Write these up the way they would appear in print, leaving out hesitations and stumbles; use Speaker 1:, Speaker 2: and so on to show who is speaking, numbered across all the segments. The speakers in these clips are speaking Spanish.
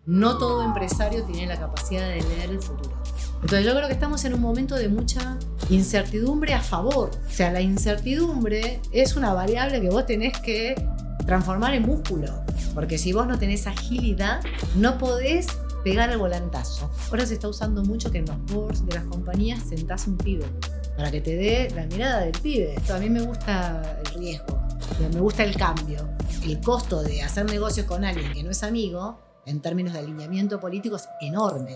Speaker 1: No todo empresario tiene la capacidad de leer el futuro. Entonces yo creo que estamos en un momento de mucha incertidumbre a favor. O sea, la incertidumbre es una variable que vos tenés que transformar en músculo. Porque si vos no tenés agilidad, no podés pegar el volantazo. Ahora se está usando mucho que en los boards de las compañías sentás un pibe para que te dé la mirada del pibe. A mí me gusta el riesgo, me gusta el cambio. El costo de hacer negocios con alguien que no es amigo, en términos de alineamiento político, es enorme.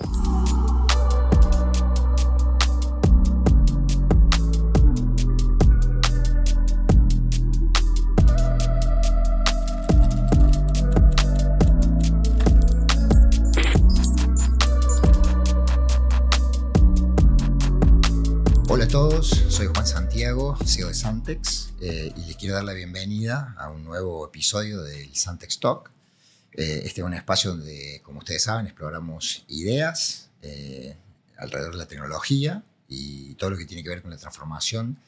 Speaker 2: Hola a todos, soy Juan Santiago, CEO de Santex, y les quiero dar la bienvenida a un nuevo episodio del Santex Talk. Este es un espacio donde, como ustedes saben, exploramos ideas alrededor de la tecnología y todo lo que tiene que ver con la transformación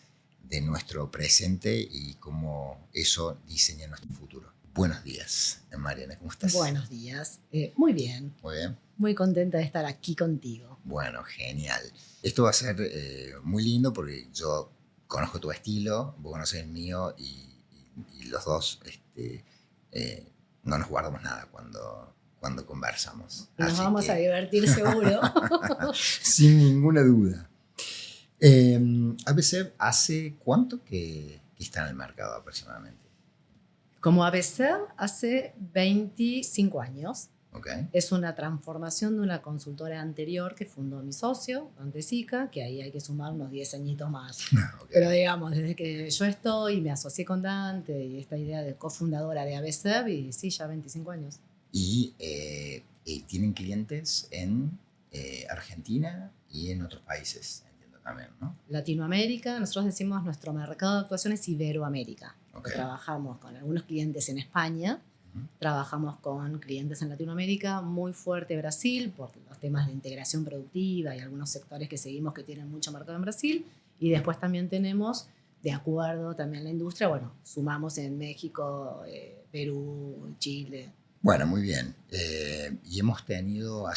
Speaker 2: de nuestro presente y cómo eso diseña nuestro futuro. Buenos días, Mariana, ¿cómo estás?
Speaker 1: Buenos días, muy bien.
Speaker 2: Muy bien.
Speaker 1: Muy contenta de estar aquí contigo.
Speaker 2: Bueno, genial. Esto va a ser muy lindo porque yo conozco tu estilo, vos conocés el mío y los dos no nos guardamos nada cuando conversamos.
Speaker 1: Nos vamos a divertir seguro.
Speaker 2: Sin ninguna duda. ABC, ¿hace cuánto que está en el mercado aproximadamente?
Speaker 1: Como ABC, hace 25 años.
Speaker 2: Okay.
Speaker 1: Es una transformación de una consultora anterior que fundó mi socio, Dante Sica, que ahí hay que sumar unos 10 añitos más. Okay. Pero digamos, desde que yo estoy, me asocié con Dante y esta idea de cofundadora de ABC, y sí, ya 25 años.
Speaker 2: Y tienen clientes en Argentina y en otros países, entiendo también, ¿no?
Speaker 1: Latinoamérica, nosotros decimos nuestro mercado de actuación es Iberoamérica. Okay. Trabajamos con algunos clientes en España. Trabajamos con clientes en Latinoamérica, muy fuerte Brasil, por los temas de integración productiva y algunos sectores que seguimos que tienen mucho mercado en Brasil. Y después también tenemos, de acuerdo también a la industria, bueno, sumamos en México, Perú, Chile.
Speaker 2: Bueno, muy bien. Y hemos tenido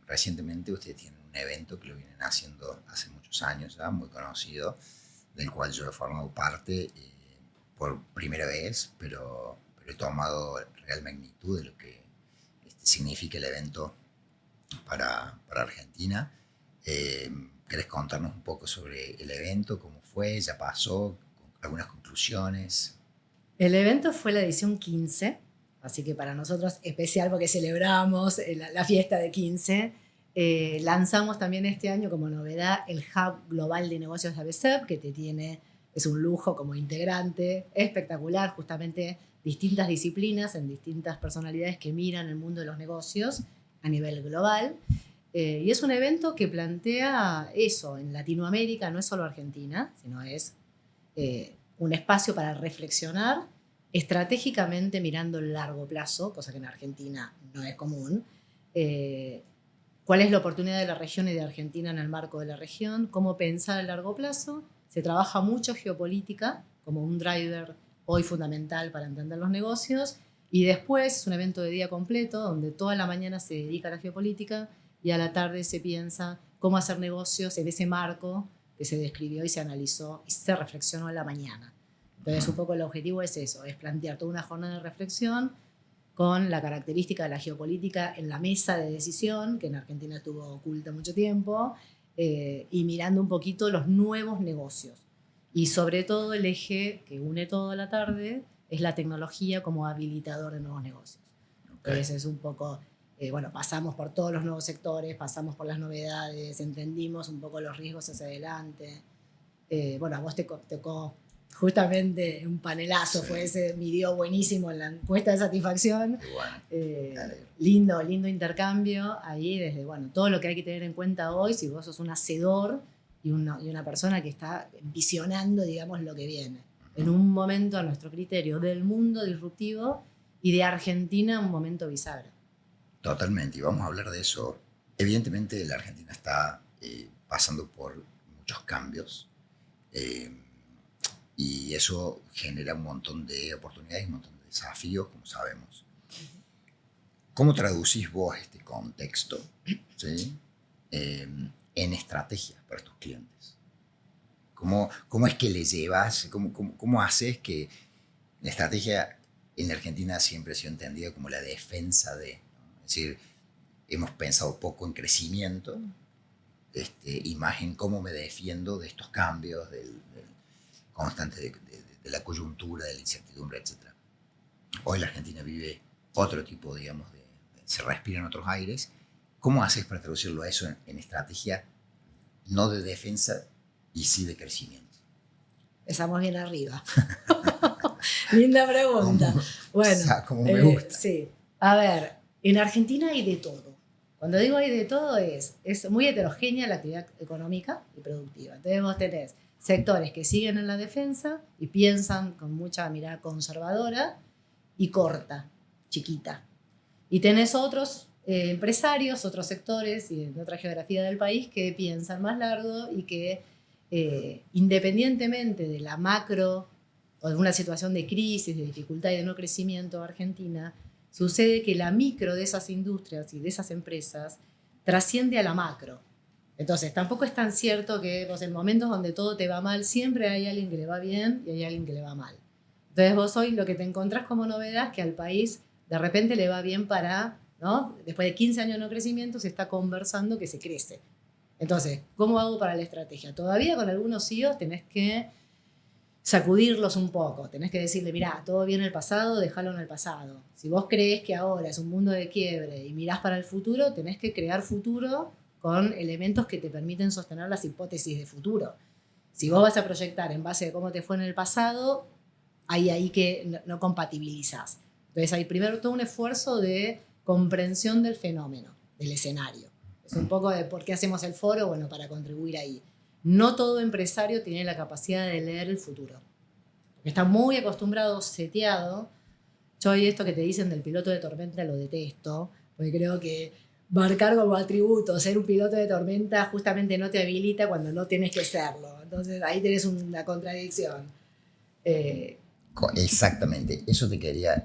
Speaker 2: recientemente, ustedes tienen un evento que lo vienen haciendo hace muchos años ya, muy conocido, del cual yo he formado parte por primera vez, pero he tomado real magnitud de lo que significa el evento para Argentina. ¿Querés contarnos un poco sobre el evento? ¿Cómo fue? ¿Ya pasó? ¿Algunas conclusiones?
Speaker 1: El evento fue la edición 15, así que para nosotros especial porque celebramos la fiesta de 15. Lanzamos también este año como novedad el Hub Global de Negocios de ABCEP, que es un lujo como integrante, espectacular, justamente distintas disciplinas en distintas personalidades que miran el mundo de los negocios a nivel global. Y es un evento que plantea eso en Latinoamérica, no es solo Argentina, sino es un espacio para reflexionar estratégicamente mirando el largo plazo, cosa que en Argentina no es común. ¿Cuál es la oportunidad de la región y de Argentina en el marco de la región? ¿Cómo pensar a largo plazo? Se trabaja mucho geopolítica como un driver hoy fundamental para entender los negocios, y después es un evento de día completo donde toda la mañana se dedica a la geopolítica y a la tarde se piensa cómo hacer negocios en ese marco que se describió y se analizó y se reflexionó en la mañana. Entonces un poco el objetivo es eso, es plantear toda una jornada de reflexión con la característica de la geopolítica en la mesa de decisión, que en Argentina estuvo oculta mucho tiempo, y mirando un poquito los nuevos negocios. Y sobre todo el eje que une toda la tarde es la tecnología como habilitador de nuevos negocios. Okay. Entonces es un poco, bueno, pasamos por todos los nuevos sectores, pasamos por las novedades, entendimos un poco los riesgos hacia adelante. Bueno, a vos te tocó justamente un panelazo, sí. Fue ese, midió buenísimo en la encuesta de satisfacción.
Speaker 2: Bueno,
Speaker 1: lindo intercambio ahí desde, bueno, todo lo que hay que tener en cuenta hoy si vos sos un hacedor y una persona que está visionando, digamos, lo que viene. En un momento, a nuestro criterio, del mundo disruptivo y de Argentina, un momento bisagra.
Speaker 2: Totalmente, y vamos a hablar de eso. Evidentemente, la Argentina está pasando por muchos cambios y eso genera un montón de oportunidades y un montón de desafíos, como sabemos. ¿Cómo traducís vos este contexto, ¿sí? En estrategias para tus clientes? ¿Cómo es que le llevas, cómo haces que la estrategia en la Argentina siempre ha sido entendida como la defensa de, ¿no? Es decir, hemos pensado poco en crecimiento, y más en cómo me defiendo de estos cambios, del constante de la coyuntura, de la incertidumbre, etc. Hoy la Argentina vive otro tipo, digamos, se respiran otros aires. ¿Cómo haces para traducirlo a eso en estrategia no de defensa y sí de crecimiento?
Speaker 1: Empezamos bien arriba. Linda pregunta. Bueno,
Speaker 2: Como me gusta.
Speaker 1: Sí. A ver, en Argentina hay de todo. Cuando digo hay de todo es muy heterogénea la actividad económica y productiva. Entonces vos tenés sectores que siguen en la defensa y piensan con mucha mirada conservadora y corta, chiquita. Y tenés otros empresarios, otros sectores y en otra geografía del país que piensan más largo y que independientemente de la macro o de una situación de crisis, de dificultad y de no crecimiento Argentina, sucede que la micro de esas industrias y de esas empresas trasciende a la macro. Entonces, tampoco es tan cierto que vos en momentos donde todo te va mal, siempre hay alguien que le va bien y hay alguien que le va mal. Entonces, vos hoy lo que te encontrás como novedad es que al país de repente le va bien ¿no? Después de 15 años de no crecimiento, se está conversando que se crece. Entonces, ¿cómo hago para la estrategia? Todavía con algunos CEOs tenés que sacudirlos un poco, tenés que decirle, mirá, todo bien en el pasado, déjalo en el pasado. Si vos creés que ahora es un mundo de quiebre y mirás para el futuro, tenés que crear futuro con elementos que te permiten sostener las hipótesis de futuro. Si vos vas a proyectar en base a cómo te fue en el pasado, hay ahí que no compatibilizás. Entonces hay primero todo un esfuerzo de comprensión del fenómeno, del escenario. Es un poco de por qué hacemos el foro, bueno, para contribuir ahí. No todo empresario tiene la capacidad de leer el futuro. Está muy acostumbrado, seteado. Yo y esto que te dicen del piloto de tormenta lo detesto, porque creo que marcar como atributo ser un piloto de tormenta justamente no te habilita cuando no tienes que serlo. Entonces ahí tenés una contradicción.
Speaker 2: Exactamente, eso te quería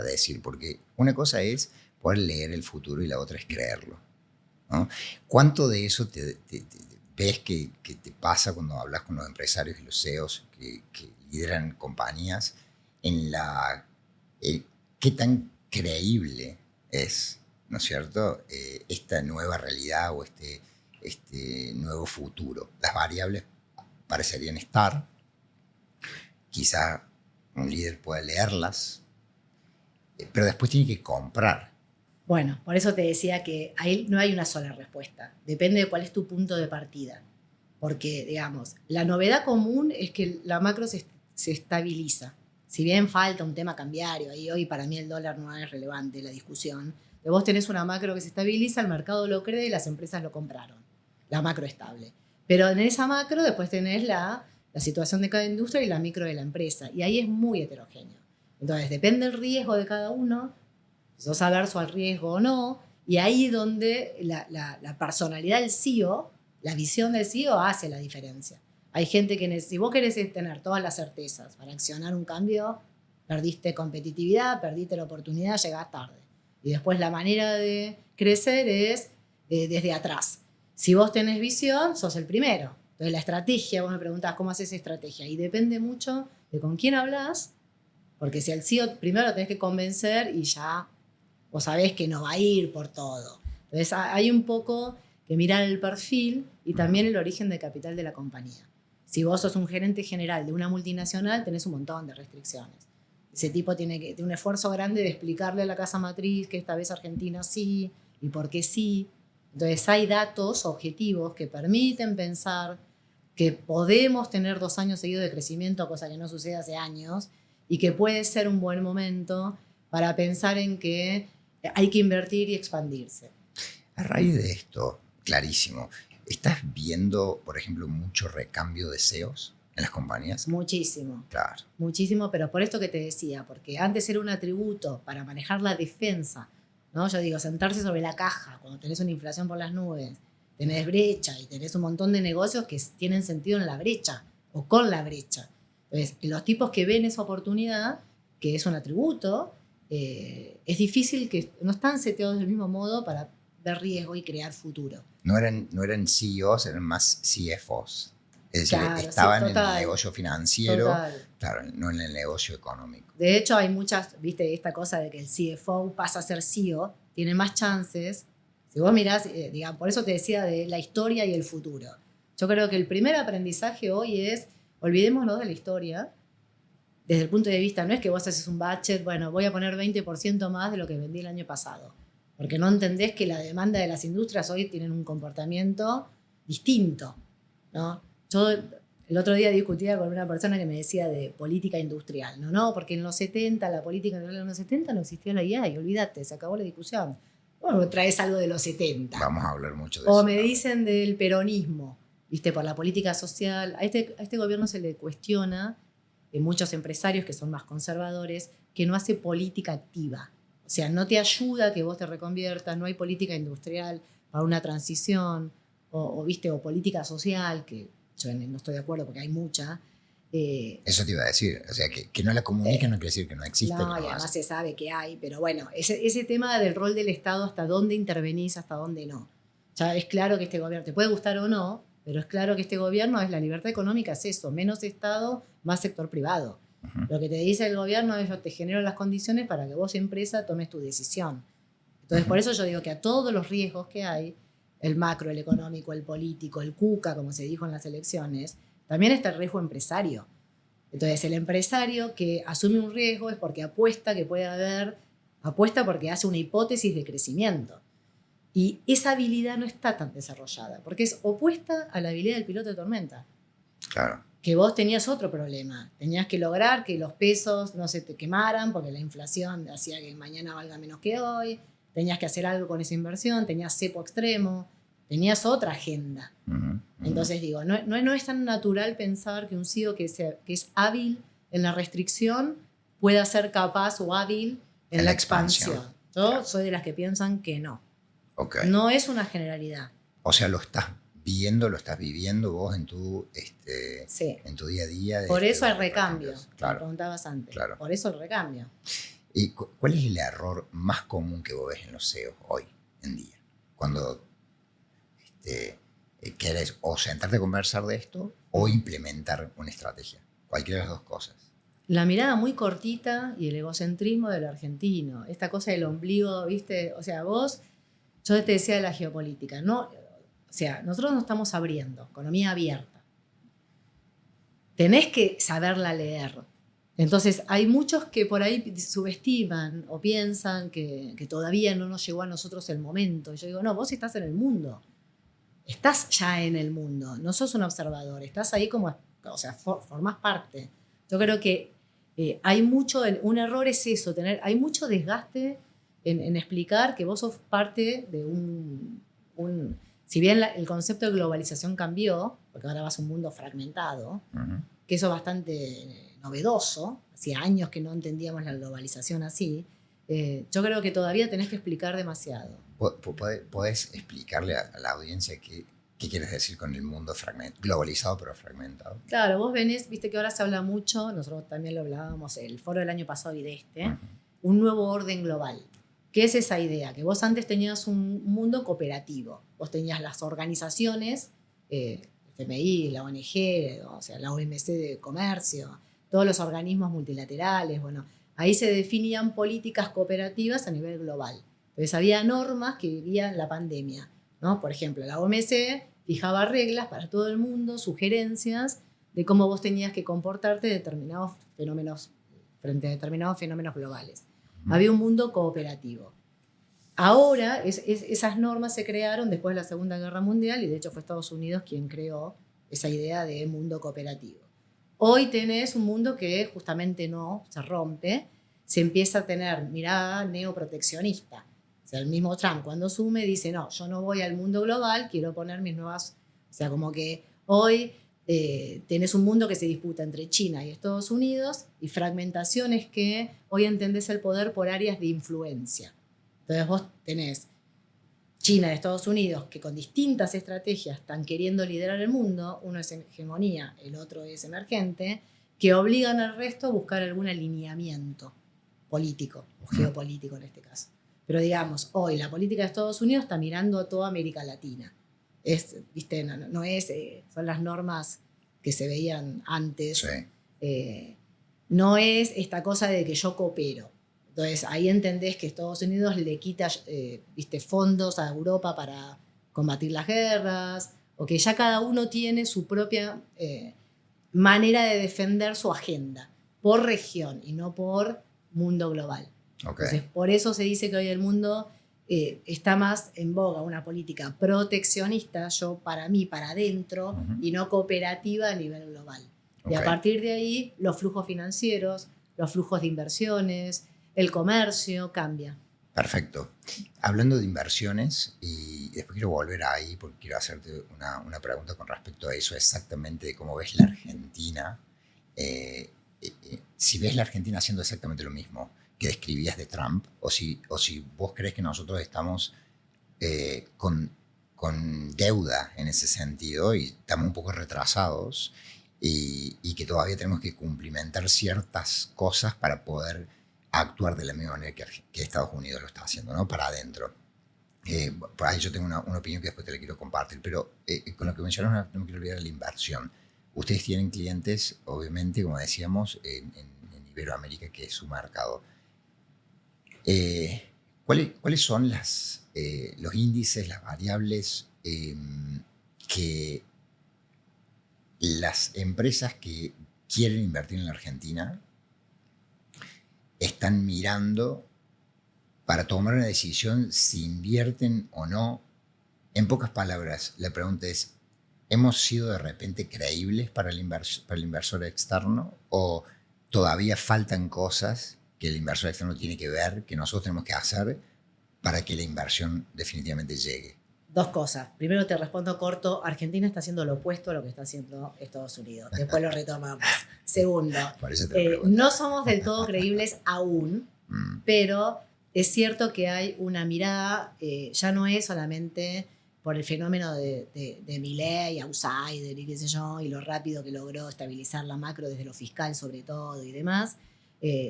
Speaker 2: decir, porque una cosa es poder leer el futuro y la otra es creerlo, ¿no? ¿Cuánto de eso ves que te pasa cuando hablas con los empresarios y los CEOs que lideran compañías qué tan creíble es, ¿no es cierto?, esta nueva realidad o este nuevo futuro? Las variables parecerían estar, quizá un líder puede leerlas, pero después tiene que comprar.
Speaker 1: Bueno, por eso te decía que ahí no hay una sola respuesta. Depende de cuál es tu punto de partida. Porque, digamos, la novedad común es que la macro se estabiliza. Si bien falta un tema cambiario, y hoy para mí el dólar no es relevante la discusión, pero vos tenés una macro que se estabiliza, el mercado lo cree y las empresas lo compraron. La macro estable. Pero en esa macro después tenés la situación de cada industria y la micro de la empresa. Y ahí es muy heterogéneo. Entonces, depende del riesgo de cada uno, si sos averso al riesgo o no, y ahí es donde la personalidad del CEO, la visión del CEO hace la diferencia. Hay gente que si vos querés tener todas las certezas para accionar un cambio, perdiste competitividad, perdiste la oportunidad, llegás tarde. Y después la manera de crecer es desde atrás. Si vos tenés visión, sos el primero. Entonces la estrategia, vos me preguntás cómo haces estrategia, y depende mucho de con quién hablas, porque si al CEO primero lo tenés que convencer y ya vos sabés que no va a ir por todo. Entonces hay un poco que mirar el perfil y también el origen de capital de la compañía. Si vos sos un gerente general de una multinacional, tenés un montón de restricciones. Ese tipo tiene un esfuerzo grande de explicarle a la casa matriz que esta vez Argentina sí y por qué sí. Entonces hay datos objetivos que permiten pensar que podemos tener 2 años seguidos de crecimiento, cosa que no sucede hace años, y que puede ser un buen momento para pensar en que hay que invertir y expandirse.
Speaker 2: A raíz de esto, clarísimo, ¿estás viendo, por ejemplo, mucho recambio de CEOs en las compañías?
Speaker 1: Muchísimo.
Speaker 2: Claro.
Speaker 1: Muchísimo, pero por esto que te decía, porque antes era un atributo para manejar la defensa, ¿no? Yo digo, sentarse sobre la caja cuando tenés una inflación por las nubes, tenés brecha y tenés un montón de negocios que tienen sentido en la brecha o con la brecha. Entonces, los tipos que ven esa oportunidad, que es un atributo, es difícil, que no están seteados del mismo modo para ver riesgo y crear futuro.
Speaker 2: No eran CEOs, eran más CFOs. Es decir,
Speaker 1: Claro, sí,
Speaker 2: estaban en el
Speaker 1: total,
Speaker 2: negocio financiero,
Speaker 1: total.
Speaker 2: claro, no en el negocio económico.
Speaker 1: De hecho, hay muchas, viste, esta cosa de que el CFO pasa a ser CEO, tiene más chances. Si vos mirás, digamos, por eso te decía de la historia y el futuro. Yo creo que el primer aprendizaje hoy es, olvidémonos de la historia, desde el punto de vista, no es que vos haces un budget, bueno, voy a poner 20% más de lo que vendí el año pasado, porque no entendés que la demanda de las industrias hoy tienen un comportamiento distinto, ¿no? Yo el otro día discutía con una persona que me decía de política industrial, no, porque en los 70, la política industrial en los 70 no existía la IA, y olvídate, se acabó la discusión. Bueno, traes algo de los 70.
Speaker 2: Vamos a hablar mucho de
Speaker 1: O
Speaker 2: eso.
Speaker 1: me dicen del peronismo, viste, por la política social. A este gobierno se le cuestiona, de muchos empresarios que son más conservadores, que no hace política activa. O sea, no te ayuda a que vos te reconviertas, no hay política industrial para una transición, ¿viste? O política social, que yo no estoy de acuerdo porque hay mucha.
Speaker 2: Eso te iba a decir, o sea, que no la comuniquen no quiere decir que no existe.
Speaker 1: No, y además se sabe que hay, pero bueno, ese tema del rol del Estado, hasta dónde intervenís, hasta dónde no. Ya es claro que este gobierno, te puede gustar o no, pero es claro que este gobierno es la libertad económica, es eso, menos Estado, más sector privado. Lo que te dice el gobierno es: yo te genero las condiciones para que vos, empresa, tomes tu decisión. Entonces, por eso yo digo que a todos los riesgos que hay, el macro, el económico, el político, el cuca, como se dijo en las elecciones, también está el riesgo empresario. Entonces, el empresario que asume un riesgo es porque apuesta que puede haber, apuesta porque hace una hipótesis de crecimiento. Y esa habilidad no está tan desarrollada, porque es opuesta a la habilidad del piloto de tormenta.
Speaker 2: Claro.
Speaker 1: Que vos tenías otro problema. Tenías que lograr que los pesos no se te quemaran, porque la inflación hacía que mañana valga menos que hoy. Tenías que hacer algo con esa inversión, tenías cepo extremo, tenías otra agenda. Entonces digo, no es tan natural pensar que un CEO que es hábil en la restricción pueda ser capaz o hábil en la expansión. Yo
Speaker 2: Claro.
Speaker 1: soy de las que piensan que no.
Speaker 2: Okay.
Speaker 1: No es una generalidad.
Speaker 2: O sea, lo estás viendo, lo estás viviendo vos en tu,
Speaker 1: Sí.
Speaker 2: en tu día a día.
Speaker 1: Por eso hay recambio,
Speaker 2: claro.
Speaker 1: me preguntabas antes.
Speaker 2: Claro.
Speaker 1: Por eso el recambio.
Speaker 2: ¿Y cuál es el error más común que vos ves en los CEOs hoy en día? Cuando querés o sentarte a conversar de esto o implementar una estrategia. Cualquiera de las dos cosas.
Speaker 1: La mirada muy cortita y el egocentrismo del argentino. Esta cosa del ombligo, ¿viste? O sea, yo te decía de la geopolítica, ¿no? O sea, nosotros nos estamos abriendo, economía abierta. Tenés que saberla leer. Entonces, hay muchos que por ahí subestiman o piensan que todavía no nos llegó a nosotros el momento. Y yo digo, no, vos estás en el mundo. Estás ya en el mundo. No sos un observador. Estás ahí como, o sea, formás parte. Yo creo que hay mucho, un error es eso, hay mucho desgaste en explicar que vos sos parte de si bien el concepto de globalización cambió, porque ahora vas a un mundo fragmentado, que eso es bastante novedoso, hacía años que no entendíamos la globalización así, yo creo que todavía tenés que explicar demasiado.
Speaker 2: ¿Podés explicarle a la audiencia qué quieres decir con el mundo globalizado pero fragmentado?
Speaker 1: Claro, vos venís, viste que ahora se habla mucho, nosotros también lo hablábamos, el foro del año pasado y de un nuevo orden global. ¿Qué es esa idea? Que vos antes tenías un mundo cooperativo, vos tenías las organizaciones, FMI, la ONG, o sea, la OMC de comercio, todos los organismos multilaterales, bueno, ahí se definían políticas cooperativas a nivel global. Entonces había normas que guían la pandemia, ¿no? Por ejemplo, la OMC fijaba reglas para todo el mundo, sugerencias de cómo vos tenías que comportarte frente a determinados fenómenos globales. Había un mundo cooperativo. Ahora esas normas se crearon después de la Segunda Guerra Mundial y de hecho fue Estados Unidos quien creó esa idea de mundo cooperativo. Hoy tenés un mundo que justamente no se rompe, se empieza a tener mirada neoproteccionista. O sea, el mismo Trump cuando asume dice, no, yo no voy al mundo global, quiero poner mis nuevas... O sea, como que hoy tenés un mundo que se disputa entre China y Estados Unidos y fragmentaciones que hoy entendés el poder por áreas de influencia. Entonces vos tenés China y Estados Unidos que con distintas estrategias están queriendo liderar el mundo, uno es hegemonía, el otro es emergente, que obligan al resto a buscar algún alineamiento. político, o geopolítico en este caso. Pero digamos, hoy la política de Estados Unidos está mirando a toda América Latina. ¿Viste? No es, son las normas que se veían antes.
Speaker 2: Sí.
Speaker 1: No es esta cosa de que yo coopero. Entonces ahí entendés que Estados Unidos le quita ¿viste? Fondos a Europa para combatir las guerras, o que ya cada uno tiene su propia manera de defender su agenda, por región y no por mundo global.
Speaker 2: Okay.
Speaker 1: Entonces, por eso se dice que hoy el mundo está más en boga una política proteccionista, yo para mí, para adentro, y no cooperativa a nivel global. Okay. Y a partir de ahí, los flujos financieros, los flujos de inversiones, el comercio cambia.
Speaker 2: Perfecto. Hablando de inversiones, y después quiero volver ahí porque quiero hacerte una pregunta con respecto a eso, exactamente de cómo ves la Argentina. Si ves la Argentina haciendo exactamente lo mismo que describías de Trump, o si vos crees que nosotros estamos con deuda en ese sentido y estamos un poco retrasados y que todavía tenemos que cumplimentar ciertas cosas para poder actuar de la misma manera que Estados Unidos lo está haciendo, ¿no? Para adentro. Por ahí yo tengo una opinión que después te la quiero compartir, pero con lo que mencionas no me quiero olvidar de la inversión. Ustedes tienen clientes, obviamente, como decíamos, en Iberoamérica, que es su mercado. ¿Cuáles son los índices, las variables que las empresas que quieren invertir en la Argentina están mirando para tomar una decisión si invierten o no? En pocas palabras, la pregunta es, ¿hemos sido de repente creíbles para el inversor externo o todavía faltan cosas que el inversor externo tiene que ver, que nosotros tenemos que hacer para que la inversión definitivamente llegue?
Speaker 1: Dos cosas. Primero te respondo corto, Argentina está haciendo lo opuesto a lo que está haciendo Estados Unidos. Después lo retomamos. Segundo, no somos del todo creíbles aún, pero es cierto que hay una mirada, ya no es solamente por el fenómeno de Milei, outsider y qué sé yo, y lo rápido que logró estabilizar la macro desde lo fiscal sobre todo y demás,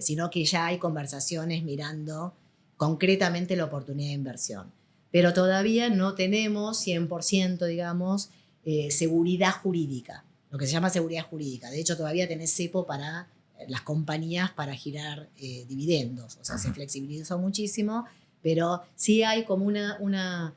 Speaker 1: sino que ya hay conversaciones mirando concretamente la oportunidad de inversión. Pero todavía no tenemos 100%, digamos, seguridad jurídica, lo que se llama seguridad jurídica. De hecho, todavía tenés cepo para las compañías para girar dividendos. O sea, se flexibilizó muchísimo, pero sí hay como una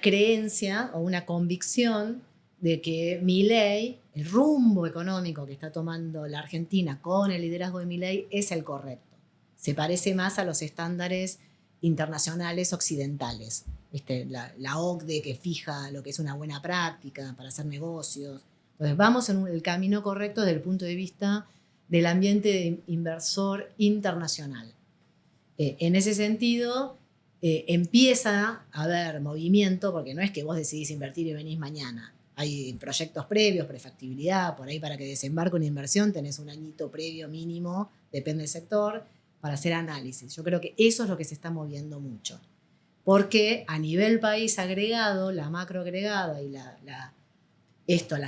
Speaker 1: creencia o una convicción de que Milei, el rumbo económico que está tomando la Argentina con el liderazgo de Milei es el correcto. Se parece más a los estándares internacionales occidentales. ¿Viste? La OCDE que fija lo que es una buena práctica para hacer negocios. Entonces vamos en el camino correcto desde el punto de vista del ambiente de inversor internacional. En ese sentido, empieza a haber movimiento, porque no es que vos decidís invertir y venís mañana. Hay proyectos previos, prefactibilidad, por ahí para que desembarque una inversión tenés un añito previo mínimo, depende del sector, para hacer análisis. Yo creo que eso es lo que se está moviendo mucho. Porque a nivel país agregado, la macro agregada y la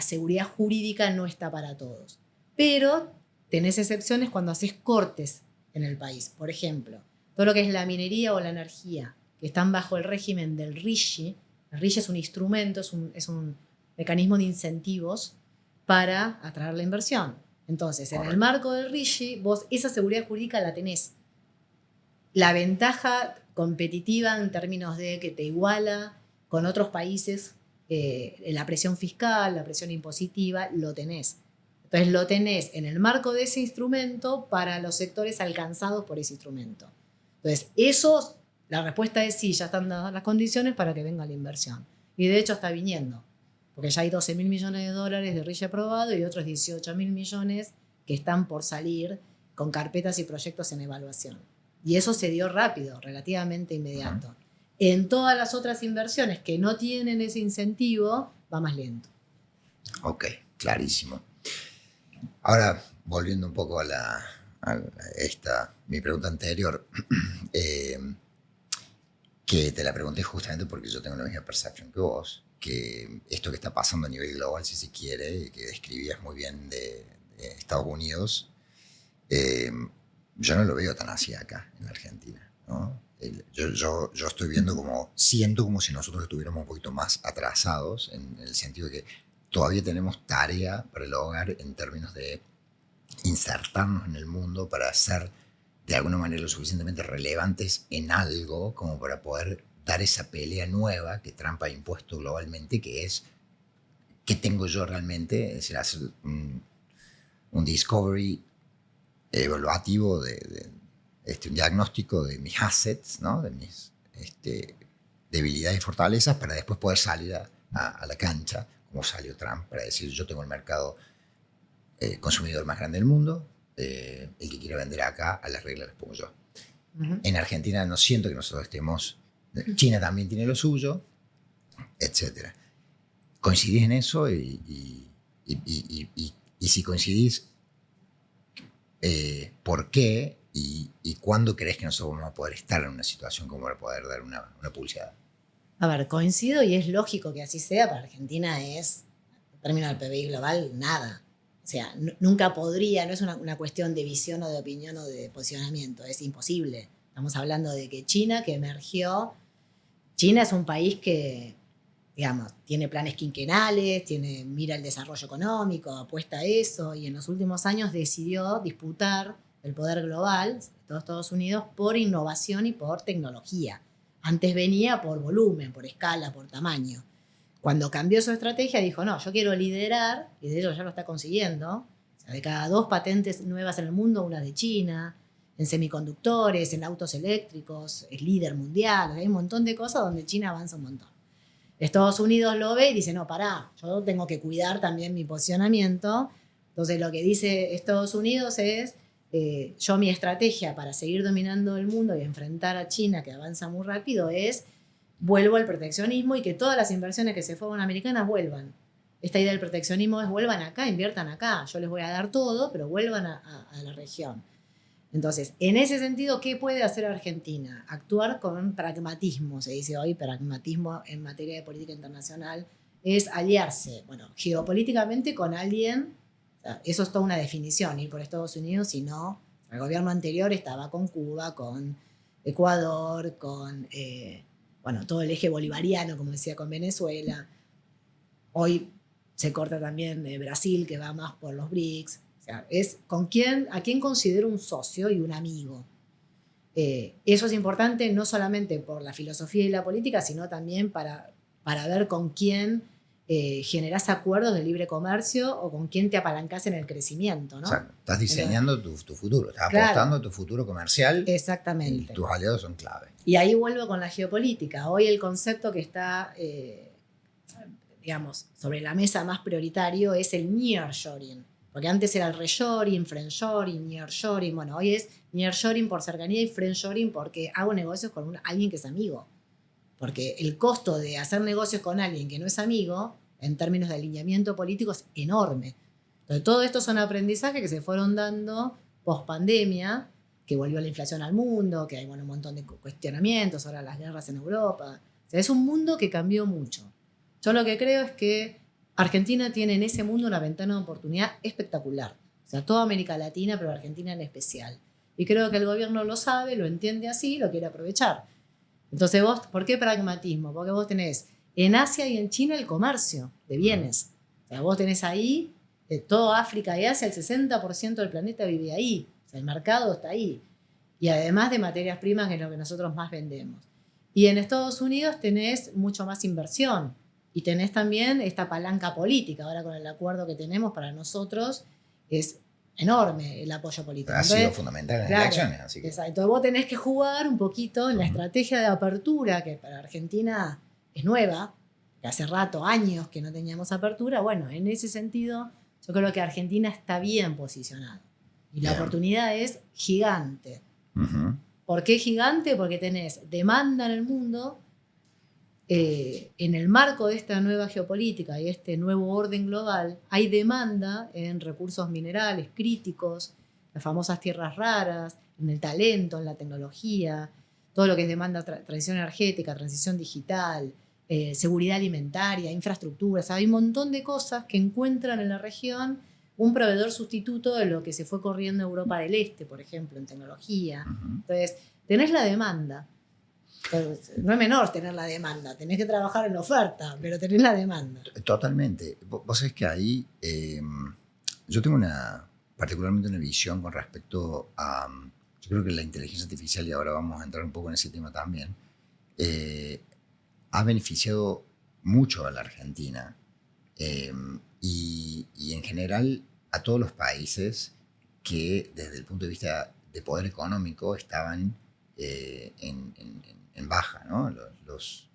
Speaker 1: seguridad jurídica no está para todos. Pero tenés excepciones cuando haces cortes en el país. Por ejemplo, todo lo que es la minería o la energía, que están bajo el régimen del RIGI. El RIGI es un instrumento, es un mecanismo de incentivos para atraer la inversión. Entonces, en el marco del RIGI, vos esa seguridad jurídica la tenés. La ventaja competitiva en términos de que te iguala con otros países, la presión fiscal, la presión impositiva, lo tenés. Entonces, lo tenés en el marco de ese instrumento para los sectores alcanzados por ese instrumento. Entonces, eso, la respuesta es sí, ya están dadas las condiciones para que venga la inversión. Y de hecho está viniendo. Porque ya hay 12.000 millones de dólares de RIGI aprobado y otros 18.000 millones que están por salir con carpetas y proyectos en evaluación. Y eso se dio rápido, relativamente inmediato. En todas las otras inversiones que no tienen ese incentivo, va más lento.
Speaker 2: Ok, clarísimo. Ahora, volviendo un poco a mi pregunta anterior, que te la pregunté justamente porque yo tengo la misma percepción que vos, que esto que está pasando a nivel global, si se quiere, y que describías muy bien de Estados Unidos, Yo no lo veo tan así acá, en Argentina, ¿no? Yo estoy viendo como, siento como si nosotros estuviéramos un poquito más atrasados, en el sentido de que todavía tenemos tarea para el hogar en términos de insertarnos en el mundo para ser de alguna manera lo suficientemente relevantes en algo como para poder dar esa pelea nueva que Trump ha impuesto globalmente, que es qué tengo yo realmente, es decir, hacer un discovery evaluativo un diagnóstico de mis assets, ¿no? De mis debilidades y fortalezas, para después poder salir a la cancha, como salió Trump, para decir yo tengo el mercado consumidor más grande del mundo, el que quiera vender acá, a las reglas las pongo yo. Uh-huh. En Argentina no siento que nosotros estemos, China también tiene lo suyo, etc. ¿Coincidís en eso? Y si coincidís, ¿por qué? ¿Y cuándo crees que nosotros vamos a poder estar en una situación como para poder dar una pulseada?
Speaker 1: A ver, coincido y es lógico que así sea. Para Argentina es, en términos del PBI global, nada. O sea, nunca podría, no es una cuestión de visión o de opinión o de posicionamiento, es imposible. Estamos hablando de que China, que emergió, China es un país que, digamos, tiene planes quinquenales, mira el desarrollo económico, apuesta a eso, y en los últimos años decidió disputar el poder global de todos Estados Unidos por innovación y por tecnología. Antes venía por volumen, por escala, por tamaño. Cuando cambió su estrategia dijo, no, yo quiero liderar, y de hecho ya lo está consiguiendo. O sea, de cada 2 patentes nuevas en el mundo, una de China, en semiconductores, en autos eléctricos, es líder mundial. Hay un montón de cosas donde China avanza un montón. Estados Unidos lo ve y dice, no, pará, yo tengo que cuidar también mi posicionamiento. Entonces lo que dice Estados Unidos es, yo mi estrategia para seguir dominando el mundo y enfrentar a China, que avanza muy rápido, es vuelvo al proteccionismo y que todas las inversiones que se fueron americanas vuelvan. Esta idea del proteccionismo es vuelvan acá, inviertan acá, yo les voy a dar todo, pero vuelvan a la región. Entonces, en ese sentido, ¿qué puede hacer Argentina? Actuar con pragmatismo, se dice hoy, pragmatismo en materia de política internacional, es aliarse, bueno, geopolíticamente con alguien, o sea, eso es toda una definición, ir por Estados Unidos, sino el gobierno anterior estaba con Cuba, con Ecuador, con todo el eje bolivariano, como decía, con Venezuela. Hoy se corta también Brasil, que va más por los BRICS. O sea, es a quién considero un socio y un amigo. Eso es importante no solamente por la filosofía y la política, sino también para ver con quién generás acuerdos de libre comercio o con quién te apalancás en el crecimiento, ¿no?
Speaker 2: Exacto. Estás diseñando tu futuro, estás apostando a tu futuro comercial.
Speaker 1: Exactamente.
Speaker 2: Y tus aliados son clave.
Speaker 1: Y ahí vuelvo con la geopolítica. Hoy el concepto que está, sobre la mesa más prioritario es el nearshoring. Porque antes era el reshoring, friendshoring, nearshoring. Bueno, hoy es nearshoring por cercanía y friendshoring porque hago negocios con alguien que es amigo. Porque el costo de hacer negocios con alguien que no es amigo, en términos de alineamiento político, es enorme. Entonces, todo esto son aprendizajes que se fueron dando post-pandemia, que volvió la inflación al mundo, que hay un montón de cuestionamientos, ahora las guerras en Europa. O sea, es un mundo que cambió mucho. Yo lo que creo es que Argentina tiene en ese mundo una ventana de oportunidad espectacular. O sea, toda América Latina, pero Argentina en especial. Y creo que el gobierno lo sabe, lo entiende así y lo quiere aprovechar. Entonces vos, ¿por qué pragmatismo? Porque vos tenés en Asia y en China el comercio de bienes. O sea, vos tenés ahí, de toda África y Asia, el 60% del planeta vive ahí. O sea, el mercado está ahí. Y además de materias primas, que es lo que nosotros más vendemos. Y en Estados Unidos tenés mucho más inversión. Y tenés también esta palanca política. Ahora con el acuerdo que tenemos para nosotros es enorme el apoyo político.
Speaker 2: Ha sido fundamental en las elecciones. Así que...
Speaker 1: Exacto. Entonces vos tenés que jugar un poquito en la estrategia de apertura, que para Argentina es nueva, que hace rato, años que no teníamos apertura. Bueno, en ese sentido, yo creo que Argentina está bien posicionada. Y la oportunidad es gigante. ¿Por qué gigante? Porque tenés demanda en el mundo. En el marco de esta nueva geopolítica y este nuevo orden global, hay demanda en recursos minerales críticos, las famosas tierras raras, en el talento, en la tecnología, todo lo que es demanda, transición energética, transición digital, seguridad alimentaria, infraestructura. O sea, hay un montón de cosas que encuentran en la región un proveedor sustituto de lo que se fue corriendo a Europa del Este, por ejemplo, en tecnología. Entonces, tenés la demanda. No es menor tener la demanda, tenés que trabajar en la oferta, pero tenés la demanda.
Speaker 2: Totalmente. Vos sabés que ahí yo tengo particularmente una visión con respecto a, yo creo que la inteligencia artificial, y ahora vamos a entrar un poco en ese tema también, ha beneficiado mucho a la Argentina y en general a todos los países que desde el punto de vista de poder económico estaban en baja, ¿no? Los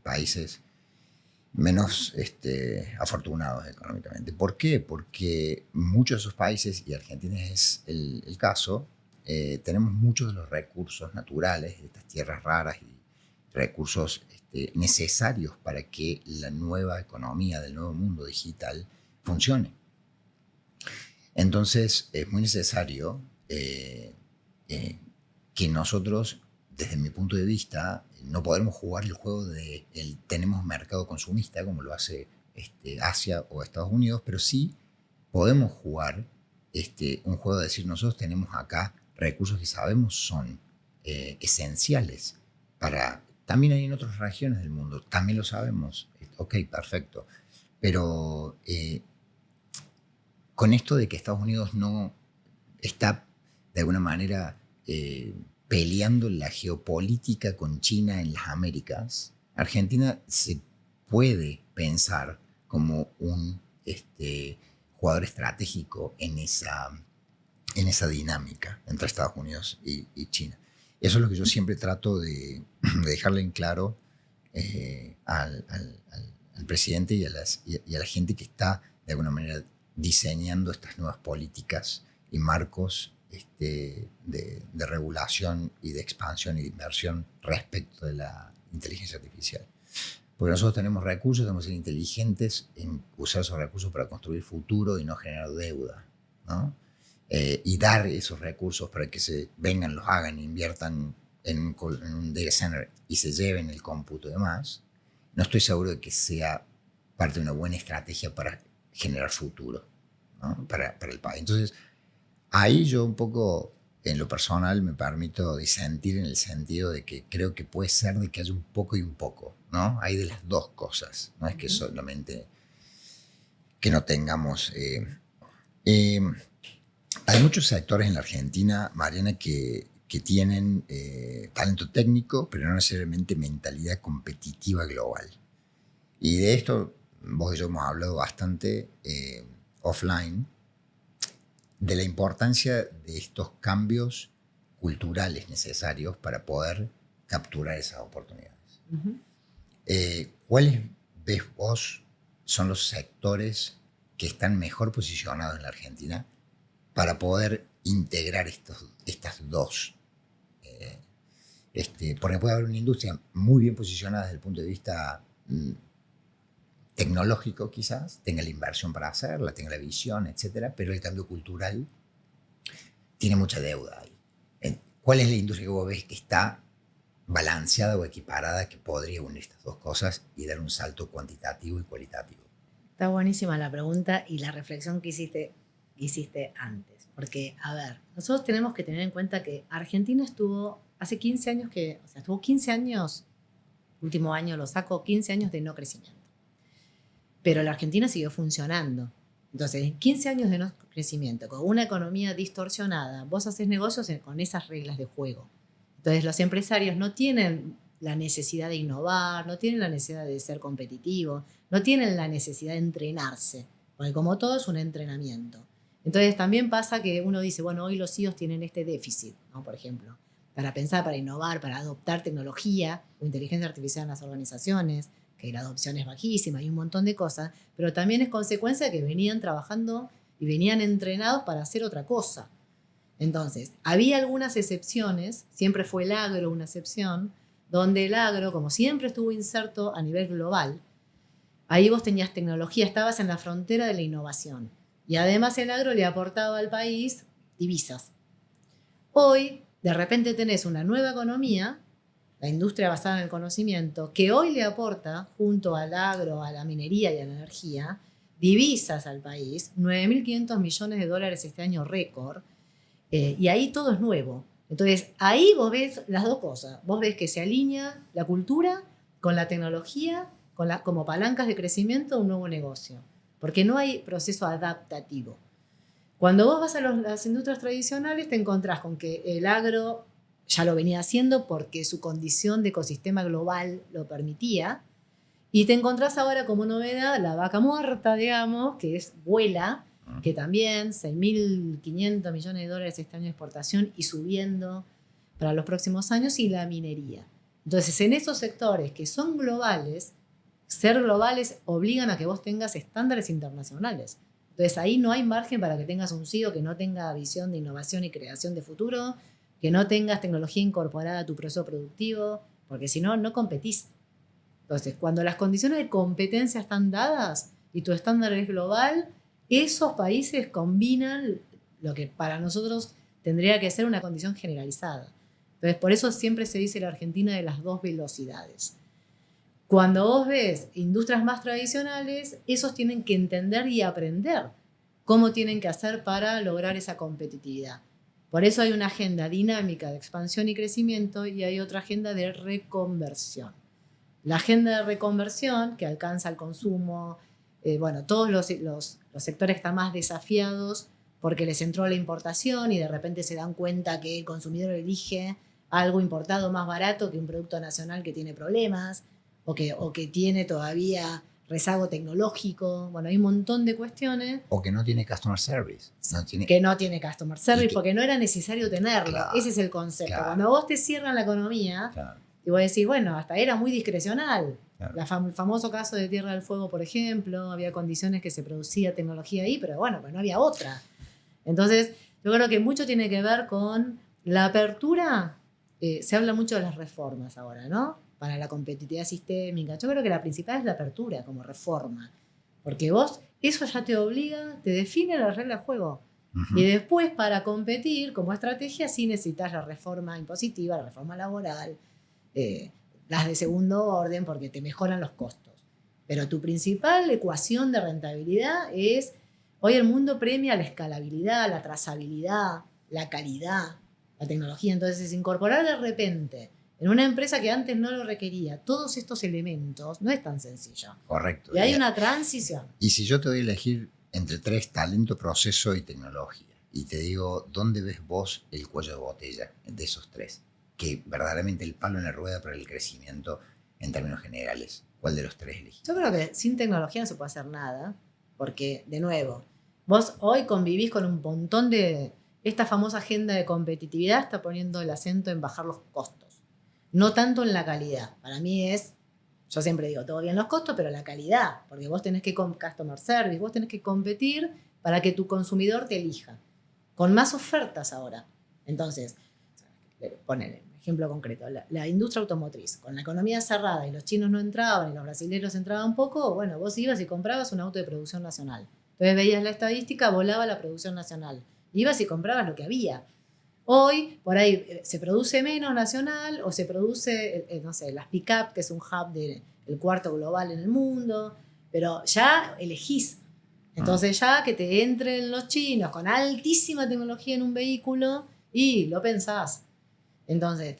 Speaker 2: países menos afortunados económicamente. ¿Por qué? Porque muchos de esos países, y Argentina es el caso, tenemos muchos de los recursos naturales, de estas tierras raras y recursos necesarios para que la nueva economía del nuevo mundo digital funcione. Entonces es muy necesario que nosotros, desde mi punto de vista, no podemos jugar el juego de tenemos mercado consumista como lo hace Asia o Estados Unidos, pero sí podemos jugar un juego de decir nosotros tenemos acá recursos que sabemos son esenciales para... También hay en otras regiones del mundo, también lo sabemos. Ok, perfecto. Pero con esto de que Estados Unidos no está de alguna manera peleando la geopolítica con China en las Américas, Argentina se puede pensar como un jugador estratégico en esa dinámica entre Estados Unidos y China. Eso es lo que yo siempre trato de dejarle en claro al presidente y a la gente que está de alguna manera diseñando estas nuevas políticas y marcos de regulación y de expansión y de inversión respecto de la inteligencia artificial. Porque nosotros tenemos recursos, tenemos que ser inteligentes en usar esos recursos para construir futuro y no generar deuda, ¿no? Y dar esos recursos para que se vengan, los hagan, inviertan en un data center y se lleven el cómputo y demás, no estoy seguro de que sea parte de una buena estrategia para generar futuro, ¿no? para el país. Entonces, ahí yo un poco, en lo personal, me permito disentir en el sentido de que creo que puede ser de que haya un poco y un poco, ¿no? Hay de las dos cosas, no es que solamente que no tengamos... hay muchos sectores en la Argentina, Mariana, que tienen talento técnico, pero no necesariamente mentalidad competitiva global. Y de esto vos y yo hemos hablado bastante offline, de la importancia de estos cambios culturales necesarios para poder capturar esas oportunidades. ¿Cuáles ves vos son los sectores que están mejor posicionados en la Argentina para poder integrar estas dos? Porque puede haber una industria muy bien posicionada desde el punto de vista tecnológico, quizás, tenga la inversión para hacerla, tenga la visión, etcétera, pero el cambio cultural tiene mucha deuda ahí. ¿Cuál es la industria que vos ves que está balanceada o equiparada que podría unir estas dos cosas y dar un salto cuantitativo y cualitativo?
Speaker 1: Está buenísima la pregunta y la reflexión que hiciste antes. Porque, a ver, nosotros tenemos que tener en cuenta que Argentina estuvo hace 15 años estuvo 15 años, último año lo saco, 15 años de no crecimiento. Pero la Argentina siguió funcionando. Entonces, en 15 años de no crecimiento, con una economía distorsionada, vos haces negocios con esas reglas de juego. Entonces, los empresarios no tienen la necesidad de innovar, no tienen la necesidad de ser competitivos, no tienen la necesidad de entrenarse, porque como todo es un entrenamiento. Entonces, también pasa que uno dice, bueno, hoy los CEOs tienen este déficit, ¿no? Por ejemplo, para pensar, para innovar, para adoptar tecnología o inteligencia artificial en las organizaciones, que la adopción es bajísima y un montón de cosas, pero también es consecuencia de que venían trabajando y venían entrenados para hacer otra cosa. Entonces, había algunas excepciones, siempre fue el agro una excepción, donde el agro, como siempre estuvo inserto a nivel global, ahí vos tenías tecnología, estabas en la frontera de la innovación. Y además el agro le aportaba al país divisas. Hoy, de repente tenés una nueva economía, la industria basada en el conocimiento, que hoy le aporta, junto al agro, a la minería y a la energía, divisas al país, 9.500 millones de dólares este año récord, y ahí todo es nuevo. Entonces, ahí vos ves las dos cosas. Vos ves que se alinea la cultura con la tecnología, como palancas de crecimiento de un nuevo negocio. Porque no hay proceso adaptativo. Cuando vos vas a las industrias tradicionales, te encontrás con que el agro ya lo venía haciendo porque su condición de ecosistema global lo permitía. Y te encontrás ahora como novedad la vaca muerta, digamos, que es Vuela, que también 6.500 millones de dólares este año de exportación y subiendo para los próximos años, y la minería. Entonces, en esos sectores que son globales, ser globales obligan a que vos tengas estándares internacionales. Entonces, ahí no hay margen para que tengas un CEO que no tenga visión de innovación y creación de futuro, que no tengas tecnología incorporada a tu proceso productivo, porque si no, no competís. Entonces, cuando las condiciones de competencia están dadas y tu estándar es global, esos países combinan lo que para nosotros tendría que ser una condición generalizada. Entonces, por eso siempre se dice la Argentina de las dos velocidades. Cuando vos ves industrias más tradicionales, esos tienen que entender y aprender cómo tienen que hacer para lograr esa competitividad. Por eso hay una agenda dinámica de expansión y crecimiento y hay otra agenda de reconversión. La agenda de reconversión, que alcanza el consumo, todos los sectores están más desafiados porque les entró la importación y de repente se dan cuenta que el consumidor elige algo importado más barato que un producto nacional que tiene problemas o que tiene todavía rezago tecnológico. Bueno, hay un montón de cuestiones.
Speaker 2: O que no tiene customer service.
Speaker 1: Que no tiene customer service porque no era necesario tenerlo.
Speaker 2: Claro,
Speaker 1: ese es el concepto.
Speaker 2: Claro.
Speaker 1: Cuando vos te cierran la economía, claro, y vos decís, bueno, hasta era muy discrecional. Claro. El famoso caso de Tierra del Fuego, por ejemplo, había condiciones que se producía tecnología ahí, pero bueno, pues no había otra. Entonces, yo creo que mucho tiene que ver con la apertura. Se habla mucho de las reformas ahora, ¿no? Para la competitividad sistémica. Yo creo que la principal es la apertura como reforma. Porque vos, eso ya te obliga, te define la regla de juego. Uh-huh. Y después, para competir como estrategia, sí necesitas la reforma impositiva, la reforma laboral, las de segundo orden, porque te mejoran los costos. Pero tu principal ecuación de rentabilidad es, hoy el mundo premia la escalabilidad, la trazabilidad, la calidad, la tecnología. Entonces, es incorporar de repente en una empresa que antes no lo requería todos estos elementos no es tan sencillo.
Speaker 2: Correcto.
Speaker 1: Y hay una transición.
Speaker 2: Y si yo te doy a elegir entre tres: talento, proceso y tecnología, y te digo, ¿dónde ves vos el cuello de botella de esos tres? Que verdaderamente el palo en la rueda para el crecimiento en términos generales. ¿Cuál de los tres elegís?
Speaker 1: Yo creo que sin tecnología no se puede hacer nada, porque, de nuevo, vos hoy convivís con un montón de... Esta famosa agenda de competitividad está poniendo el acento en bajar los costos, no tanto en la calidad. Para mí es, yo siempre digo, todo bien los costos, pero la calidad, porque vos tenés que customer service, vos tenés que competir para que tu consumidor te elija, con más ofertas ahora. Entonces, ponele ejemplo concreto, la industria automotriz, con la economía cerrada y los chinos no entraban y los brasileños entraban poco, bueno, vos ibas y comprabas un auto de producción nacional. Entonces veías la estadística, volaba la producción nacional. Ibas y comprabas lo que había. Hoy, por ahí, se produce menos nacional o se produce, no sé, las pick-up, que es un hub del cuarto global en el mundo, pero ya elegís. Entonces ya que te entren los chinos con altísima tecnología en un vehículo y lo pensás. Entonces,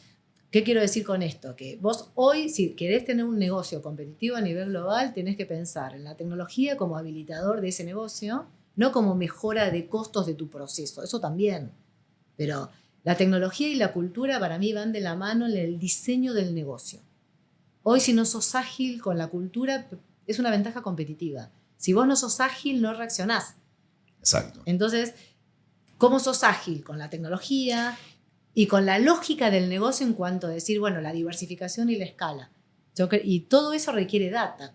Speaker 1: ¿qué quiero decir con esto? Que vos hoy, si querés tener un negocio competitivo a nivel global, tenés que pensar en la tecnología como habilitador de ese negocio, no como mejora de costos de tu proceso. Eso también. Pero la tecnología y la cultura para mí van de la mano en el diseño del negocio. Hoy, si no sos ágil con la cultura, es una ventaja competitiva. Si vos no sos ágil, no reaccionás.
Speaker 2: Exacto.
Speaker 1: Entonces, ¿cómo sos ágil? Con la tecnología y con la lógica del negocio en cuanto a decir, bueno, la diversificación y la escala. Y todo eso requiere data.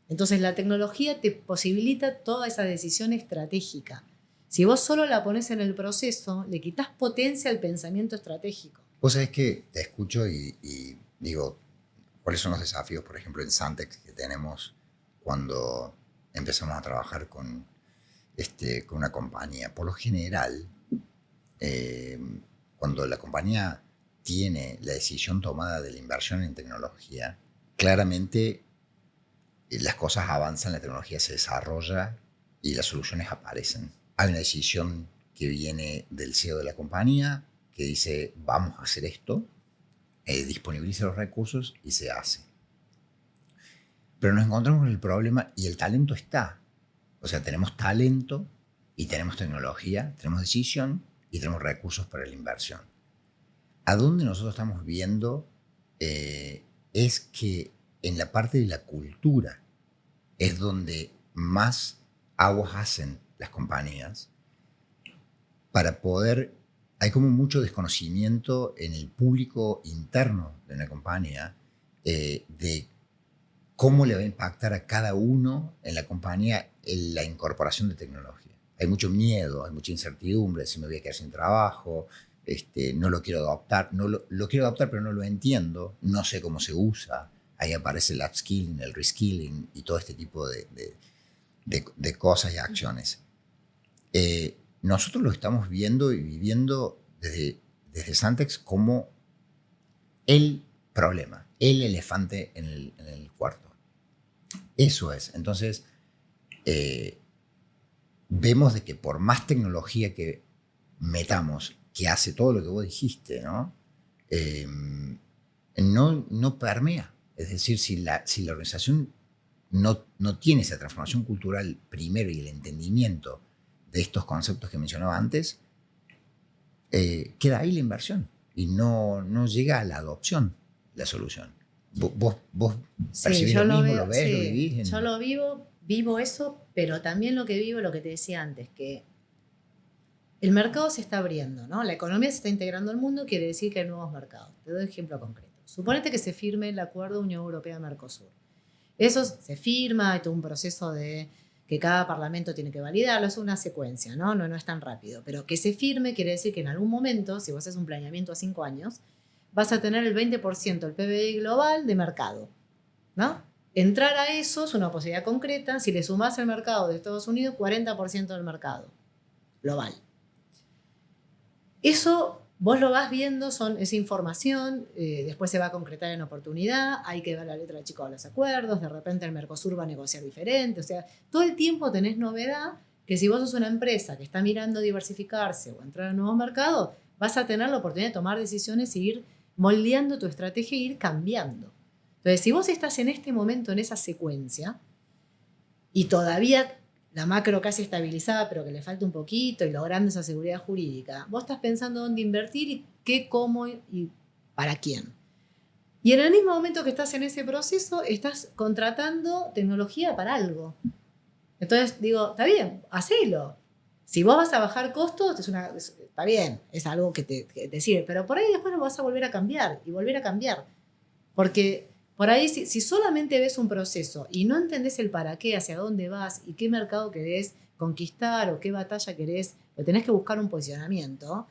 Speaker 1: Entonces, la tecnología te posibilita toda esa decisión estratégica. Si vos solo la pones en el proceso, le quitas potencia al pensamiento estratégico.
Speaker 2: Vos sabés que te escucho y digo, ¿cuáles son los desafíos, por ejemplo, en Santex que tenemos cuando empezamos a trabajar con una compañía? Por lo general, cuando la compañía tiene la decisión tomada de la inversión en tecnología, claramente las cosas avanzan, la tecnología se desarrolla y las soluciones aparecen. Hay una decisión que viene del CEO de la compañía que dice, vamos a hacer esto, disponibiliza los recursos y se hace. Pero nos encontramos con el problema y el talento está. O sea, tenemos talento y tenemos tecnología, tenemos decisión y tenemos recursos para la inversión. A dónde nosotros estamos viendo es que en la parte de la cultura es donde más aguas hacen las compañías para poder... Hay como mucho desconocimiento en el público interno de una compañía de cómo le va a impactar a cada uno en la compañía en la incorporación de tecnología. Hay mucho miedo, hay mucha incertidumbre, si me voy a quedar sin trabajo, no lo quiero adoptar, lo quiero adoptar pero no lo entiendo, no sé cómo se usa. Ahí aparece el upskilling, el reskilling y todo este tipo de cosas y acciones. Nosotros lo estamos viendo y viviendo desde Santex como el problema, el elefante en el cuarto. Eso es. Entonces, vemos de que por más tecnología que metamos, que hace todo lo que vos dijiste, ¿no? No permea. Es decir, si la organización no tiene esa transformación cultural primero y el entendimiento de estos conceptos que mencionaba antes, queda ahí la inversión y no llega a la adopción la solución. Vos percibís lo mismo, lo ves, lo vivís.
Speaker 1: Yo lo vivo eso, pero también lo que vivo, lo que te decía antes, que el mercado se está abriendo, ¿no? La economía se está integrando al mundo, quiere decir que hay nuevos mercados. Te doy un ejemplo concreto. Suponete que se firme el acuerdo Unión Europea-Mercosur. Eso se firma, hay todo un proceso de que cada parlamento tiene que validarlo, es una secuencia, ¿no? No es tan rápido. Pero que se firme quiere decir que en algún momento, si vos haces un planeamiento a 5 años, vas a tener el 20% del PBI global de mercado, ¿no? Entrar a eso es una posibilidad concreta. Si le sumás el mercado de Estados Unidos, 40% del mercado global. Eso vos lo vas viendo, esa información, después se va a concretar en oportunidad, hay que ver la letra chica de los acuerdos, de repente el Mercosur va a negociar diferente, o sea, todo el tiempo tenés novedad que si vos sos una empresa que está mirando diversificarse o entrar a nuevos mercados, vas a tener la oportunidad de tomar decisiones y ir moldeando tu estrategia e ir cambiando. Entonces, si vos estás en este momento en esa secuencia y todavía la macro casi estabilizada, pero que le falta un poquito y logrando esa seguridad jurídica, vos estás pensando dónde invertir y qué, cómo y para quién. Y en el mismo momento que estás en ese proceso, estás contratando tecnología para algo. Entonces digo, está bien, hacelo. Si vos vas a bajar costos, está bien, es algo que te sirve, pero por ahí después lo vas a volver a cambiar y volver a cambiar. Porque por ahí, si solamente ves un proceso y no entendés el para qué, hacia dónde vas y qué mercado querés conquistar o qué batalla querés, o tenés que buscar un posicionamiento,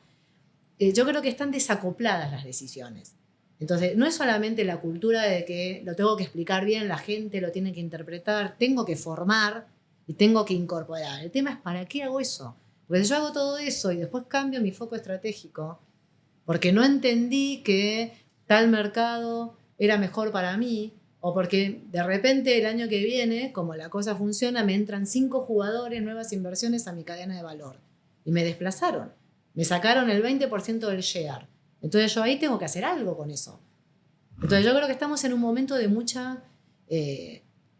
Speaker 1: yo creo que están desacopladas las decisiones. Entonces, no es solamente la cultura de que lo tengo que explicar bien, la gente lo tiene que interpretar, tengo que formar y tengo que incorporar. El tema es ¿para qué hago eso? Porque si yo hago todo eso y después cambio mi foco estratégico, porque no entendí que tal mercado era mejor para mí, o porque de repente el año que viene, como la cosa funciona, me entran 5 jugadores, nuevas inversiones a mi cadena de valor. Y me desplazaron. Me sacaron el 20% del share. Entonces yo ahí tengo que hacer algo con eso. Entonces yo creo que estamos en un momento de mucha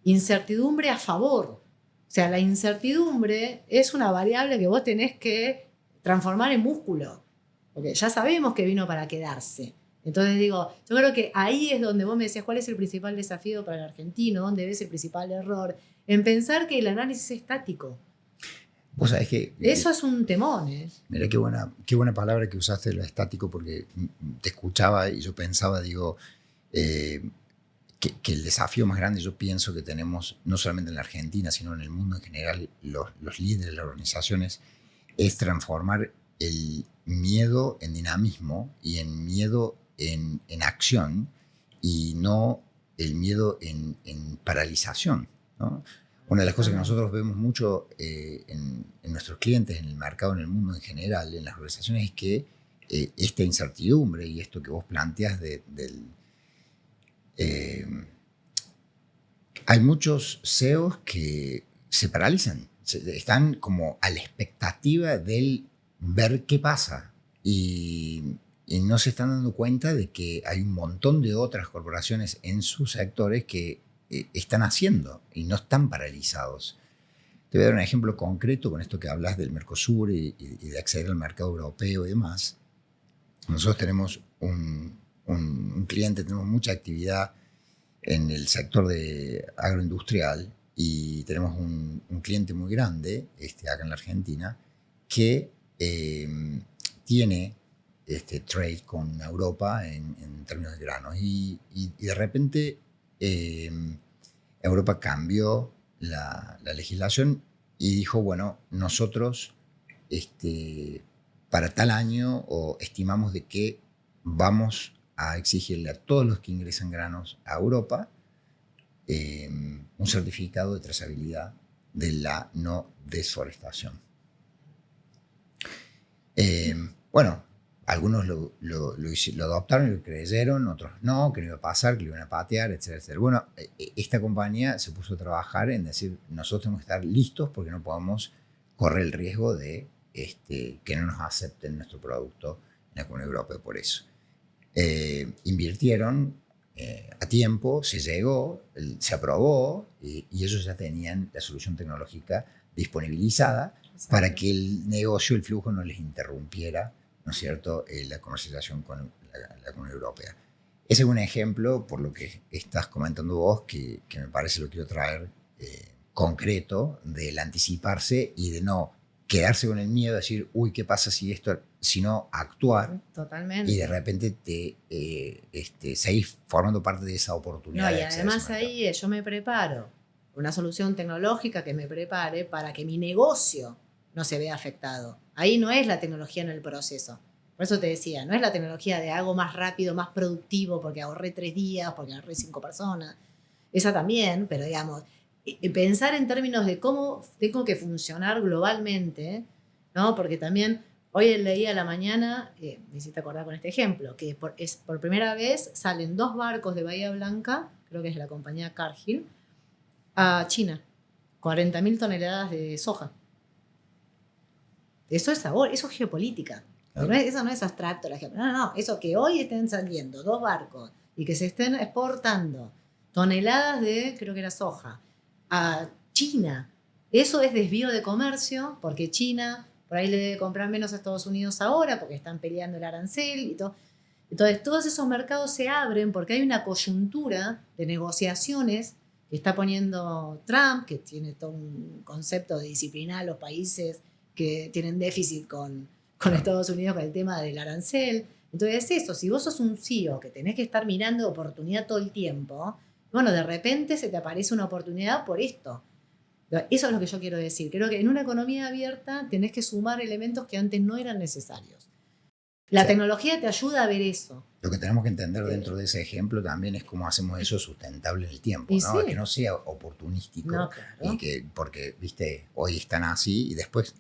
Speaker 1: incertidumbre a favor. O sea, la incertidumbre es una variable que vos tenés que transformar en músculo. Porque ya sabemos que vino para quedarse. Entonces digo, yo creo que ahí es donde vos me decías, ¿cuál es el principal desafío para el argentino? ¿Dónde ves el principal error? En pensar que el análisis es estático.
Speaker 2: Vos sabés que...
Speaker 1: Eso es un temón, ¿eh?
Speaker 2: Mira qué buena palabra que usaste, lo estático, porque te escuchaba y yo pensaba, digo, que el desafío más grande yo pienso que tenemos, no solamente en la Argentina, sino en el mundo en general, los líderes, las organizaciones, es transformar el miedo en dinamismo y el miedo en acción y no el miedo en paralización, ¿no? Una de las cosas que nosotros vemos mucho en nuestros clientes, en el mercado, en el mundo en general, en las organizaciones, es que esta incertidumbre y esto que vos planteas hay muchos CEOs que se paralizan, están como a la expectativa del ver qué pasa y no se están dando cuenta de que hay un montón de otras corporaciones en sus sectores que están haciendo y no están paralizados. Te voy a dar un ejemplo concreto con esto que hablas del Mercosur y de acceder al mercado europeo y demás. Nosotros tenemos un cliente, tenemos mucha actividad en el sector de agroindustrial y tenemos un cliente muy grande acá en la Argentina que tiene trade con Europa en términos de granos y de repente Europa cambió la legislación y dijo, bueno, nosotros para tal año estimamos de que vamos a exigirle a todos los que ingresan granos a Europa un certificado de trazabilidad de la no desforestación. Bueno, algunos lo adoptaron y lo creyeron, otros no, que no iba a pasar, que lo iban a patear, etcétera, etcétera. Bueno, esta compañía se puso a trabajar en decir, nosotros tenemos que estar listos porque no podemos correr el riesgo de que no nos acepten nuestro producto en la Comunidad Europea por eso. Invirtieron a tiempo, se llegó, se aprobó y ellos ya tenían la solución tecnológica disponibilizada para que el negocio, el flujo no les interrumpiera, ¿no es cierto?, la comercialización con la Comunidad Europea. Ese es un ejemplo, por lo que estás comentando vos, que me parece lo quiero traer concreto, del anticiparse y de no quedarse con el miedo de decir, uy, ¿qué pasa si esto, sino actuar?
Speaker 1: Totalmente.
Speaker 2: Y de repente seguís formando parte de esa oportunidad.
Speaker 1: No, y además ahí yo me preparo una solución tecnológica que me prepare para que mi negocio no se vea afectado. Ahí no es la tecnología en el proceso. Por eso te decía, no es la tecnología de hago más rápido, más productivo, porque ahorré 3 días, porque ahorré 5 personas. Esa también, pero digamos, pensar en términos de cómo tengo que funcionar globalmente, ¿no? Porque también hoy leí a la mañana, me hiciste acordar con este ejemplo, que por primera vez salen 2 barcos de Bahía Blanca, creo que es la compañía Cargill, a China, 40.000 toneladas de soja. Eso es sabor, eso es geopolítica. Claro. Eso no es abstracto. No, eso que hoy estén saliendo 2 barcos y que se estén exportando toneladas de, creo que era soja, a China. Eso es desvío de comercio, porque China por ahí le debe comprar menos a Estados Unidos ahora, porque están peleando el arancel y todo. Entonces, todos esos mercados se abren porque hay una coyuntura de negociaciones que está poniendo Trump, que tiene todo un concepto de disciplinar a los países que tienen déficit con Estados Unidos con el tema del arancel. Entonces, eso, si vos sos un CEO que tenés que estar mirando oportunidad todo el tiempo, bueno, de repente se te aparece una oportunidad por esto. Eso es lo que yo quiero decir. Creo que en una economía abierta tenés que sumar elementos que antes no eran necesarios. La tecnología te ayuda a ver eso.
Speaker 2: Lo que tenemos que entender dentro de ese ejemplo también es cómo hacemos eso sustentable en el tiempo, ¿no?
Speaker 1: Sí.
Speaker 2: Que no sea oportunístico.
Speaker 1: No, claro.
Speaker 2: Porque, viste, hoy están así y después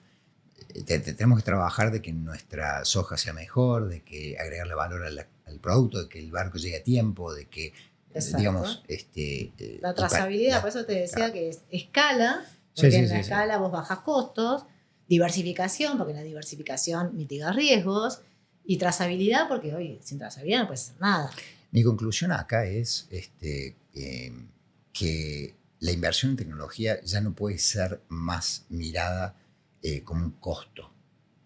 Speaker 2: tenemos que trabajar de que nuestra soja sea mejor, de que agregarle valor al producto, de que el barco llegue a tiempo, de que, digamos,
Speaker 1: la trazabilidad, por eso te decía que es escala, porque en la escala vos bajas costos, diversificación, porque la diversificación mitiga riesgos, y trazabilidad, porque hoy sin trazabilidad no puedes hacer nada.
Speaker 2: Mi conclusión acá es que la inversión en tecnología ya no puede ser más mirada como un costo.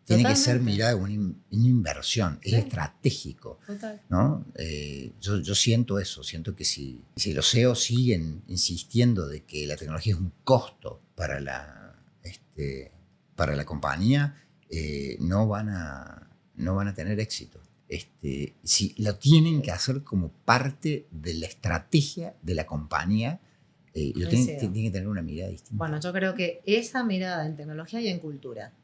Speaker 2: Tiene que ser mirada como una inversión, es estratégico.
Speaker 1: Total.
Speaker 2: ¿No? Yo siento eso, siento que si los CEOs siguen insistiendo de que la tecnología es un costo para la compañía, no van a tener éxito. Si lo tienen que hacer como parte de la estrategia de la compañía, tienen que tener una mirada distinta.
Speaker 1: Bueno, yo creo que esa mirada en tecnología y en cultura.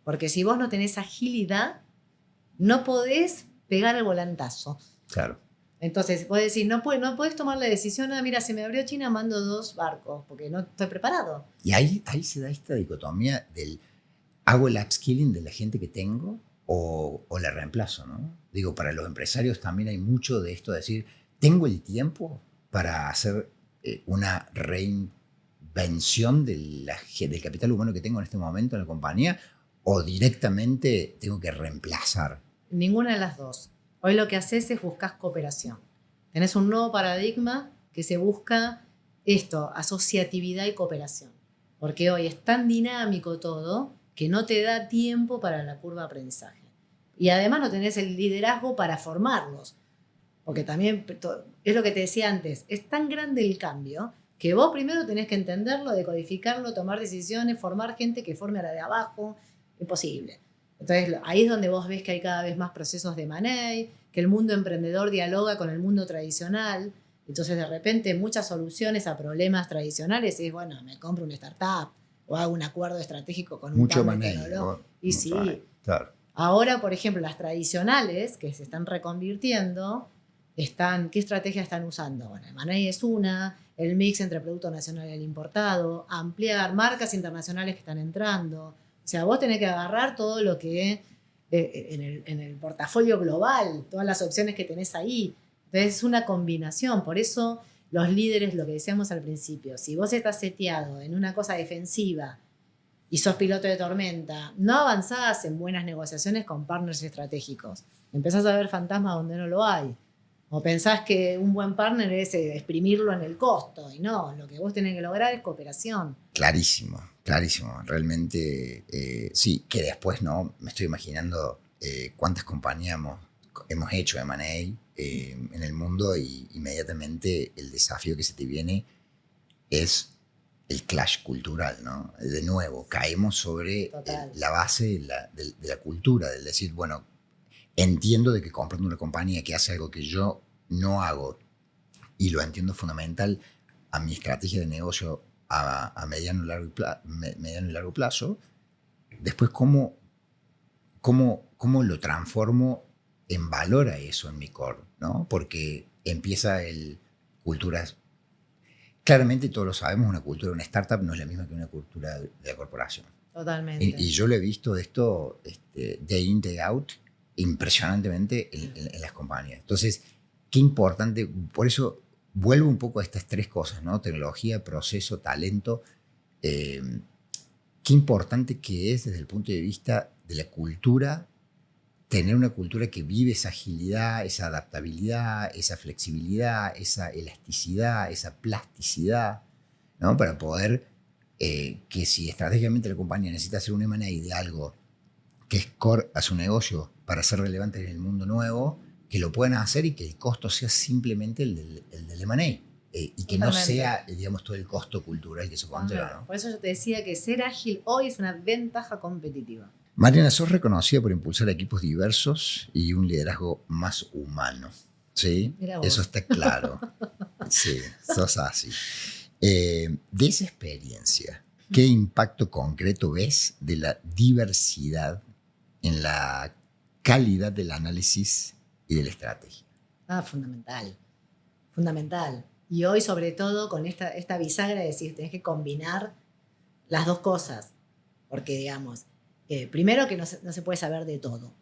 Speaker 1: Porque si vos no tenés agilidad, no podés pegar el volantazo.
Speaker 2: Claro.
Speaker 1: Entonces, vos decís, no podés tomar la decisión, mira, se me abrió China, mando 2 barcos, porque no estoy preparado.
Speaker 2: Y ahí se da esta dicotomía del, ¿hago el upskilling de la gente que tengo o la reemplazo, ¿no? Digo, para los empresarios también hay mucho de esto de decir, ¿tengo el tiempo para hacer una subvención del capital humano que tengo en este momento en la compañía o directamente tengo que reemplazar?
Speaker 1: Ninguna de las dos. Hoy lo que haces es buscar cooperación. Tenés un nuevo paradigma que se busca esto, asociatividad y cooperación. Porque hoy es tan dinámico todo que no te da tiempo para la curva de aprendizaje. Y además no tenés el liderazgo para formarlos. Porque también, es lo que te decía antes, es tan grande el cambio que vos primero tenés que entenderlo, decodificarlo, tomar decisiones, formar gente que forme a la de abajo. Imposible. Entonces ahí es donde vos ves que hay cada vez más procesos de M&A, que el mundo emprendedor dialoga con el mundo tradicional. Entonces de repente muchas soluciones a problemas tradicionales es, bueno, me compro una startup o hago un acuerdo estratégico con un
Speaker 2: Mucho
Speaker 1: partner
Speaker 2: M&A.
Speaker 1: tecnológico. Y sí,
Speaker 2: Claro.
Speaker 1: Ahora, por ejemplo, las tradicionales que se están reconvirtiendo, ¿qué estrategia están usando? Bueno, el M&A es una, el mix entre producto nacional y el importado, ampliar marcas internacionales que están entrando. O sea, vos tenés que agarrar todo lo que en el portafolio global, todas las opciones que tenés ahí. Entonces es una combinación. Por eso los líderes, lo que decíamos al principio, si vos estás seteado en una cosa defensiva y sos piloto de tormenta, no avanzás en buenas negociaciones con partners estratégicos. Empezás a ver fantasmas donde no lo hay. O pensás que un buen partner es exprimirlo en el costo. Y no, lo que vos tenés que lograr es cooperación.
Speaker 2: Clarísimo, clarísimo. Realmente, sí, que después, ¿no? Me estoy imaginando cuántas compañías hemos hecho M&A en el mundo y inmediatamente el desafío que se te viene es el clash cultural, ¿no? De nuevo, caemos sobre la base de la cultura, del decir, bueno, entiendo de que comprando una compañía que hace algo que yo no hago y lo entiendo fundamental a mi estrategia de negocio a mediano y largo plazo, después cómo lo transformo en valor a eso en mi core, ¿no? Porque empieza culturas. Claramente todos lo sabemos, una cultura de una startup no es la misma que una cultura de la corporación.
Speaker 1: Totalmente.
Speaker 2: Y yo lo he visto de esto day in, day out, impresionantemente en las compañías. Entonces, qué importante, por eso vuelvo un poco a estas tres cosas, ¿no? Tecnología, proceso, talento. Qué importante que es desde el punto de vista de la cultura, tener una cultura que vive esa agilidad, esa adaptabilidad, esa flexibilidad, esa elasticidad, esa plasticidad, ¿no? Para poder, que si estratégicamente la compañía necesita hacer un M&A de algo que es core a su negocio para ser relevante en el mundo nuevo, que lo puedan hacer y que el costo sea simplemente el del M&A. Y que no sea, digamos, todo el costo cultural que se conlleva, ¿no?
Speaker 1: Por eso yo te decía que ser ágil hoy es una ventaja competitiva.
Speaker 2: Mariana, sos reconocida por impulsar equipos diversos y un liderazgo más humano. ¿Sí? Eso está claro. Sí, sos así. De esa experiencia, ¿qué impacto concreto ves de la diversidad en la calidad del análisis y de la estrategia?
Speaker 1: Fundamental. Fundamental. Y hoy, sobre todo, con esta bisagra de decir, tenés que combinar las dos cosas. Porque, digamos, primero que no se puede saber de todo,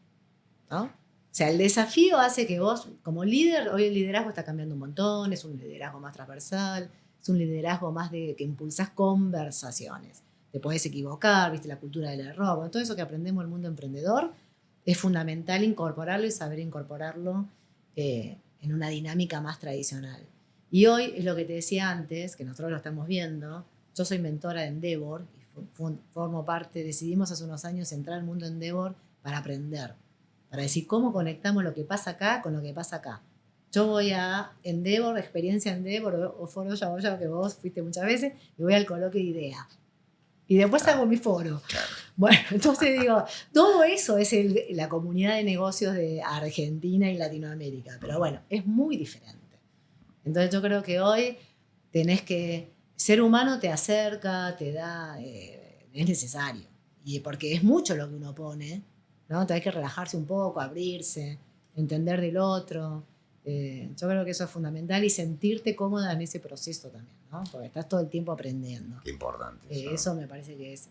Speaker 1: ¿no? O sea, el desafío hace que vos, como líder, hoy el liderazgo está cambiando un montón, es un liderazgo más transversal, es un liderazgo más de que impulsás conversaciones. Te podés equivocar, viste, la cultura del error. Bueno, todo eso que aprendemos en el mundo emprendedor es fundamental incorporarlo y saber incorporarlo en una dinámica más tradicional. Y hoy es lo que te decía antes, que nosotros lo estamos viendo. Yo soy mentora de Endeavor y formo parte, decidimos hace unos años entrar al mundo Endeavor para aprender, para decir cómo conectamos lo que pasa acá con lo que pasa acá. Yo voy a Endeavor, experiencia Endeavor o foro ya que vos fuiste muchas veces, y voy al coloquio de ideas. Y después hago mi foro.
Speaker 2: Claro.
Speaker 1: Bueno, entonces digo, todo eso es la comunidad de negocios de Argentina y Latinoamérica. Pero bueno, es muy diferente. Entonces yo creo que hoy tenés que... Ser humano te acerca, te da... es necesario. Y porque es mucho lo que uno pone, ¿no? Tenés que relajarse un poco, abrirse, entender del otro. Yo creo que eso es fundamental y sentirte cómoda en ese proceso también, ¿no? Porque estás todo el tiempo aprendiendo.
Speaker 2: Qué importante.
Speaker 1: Eso me parece que es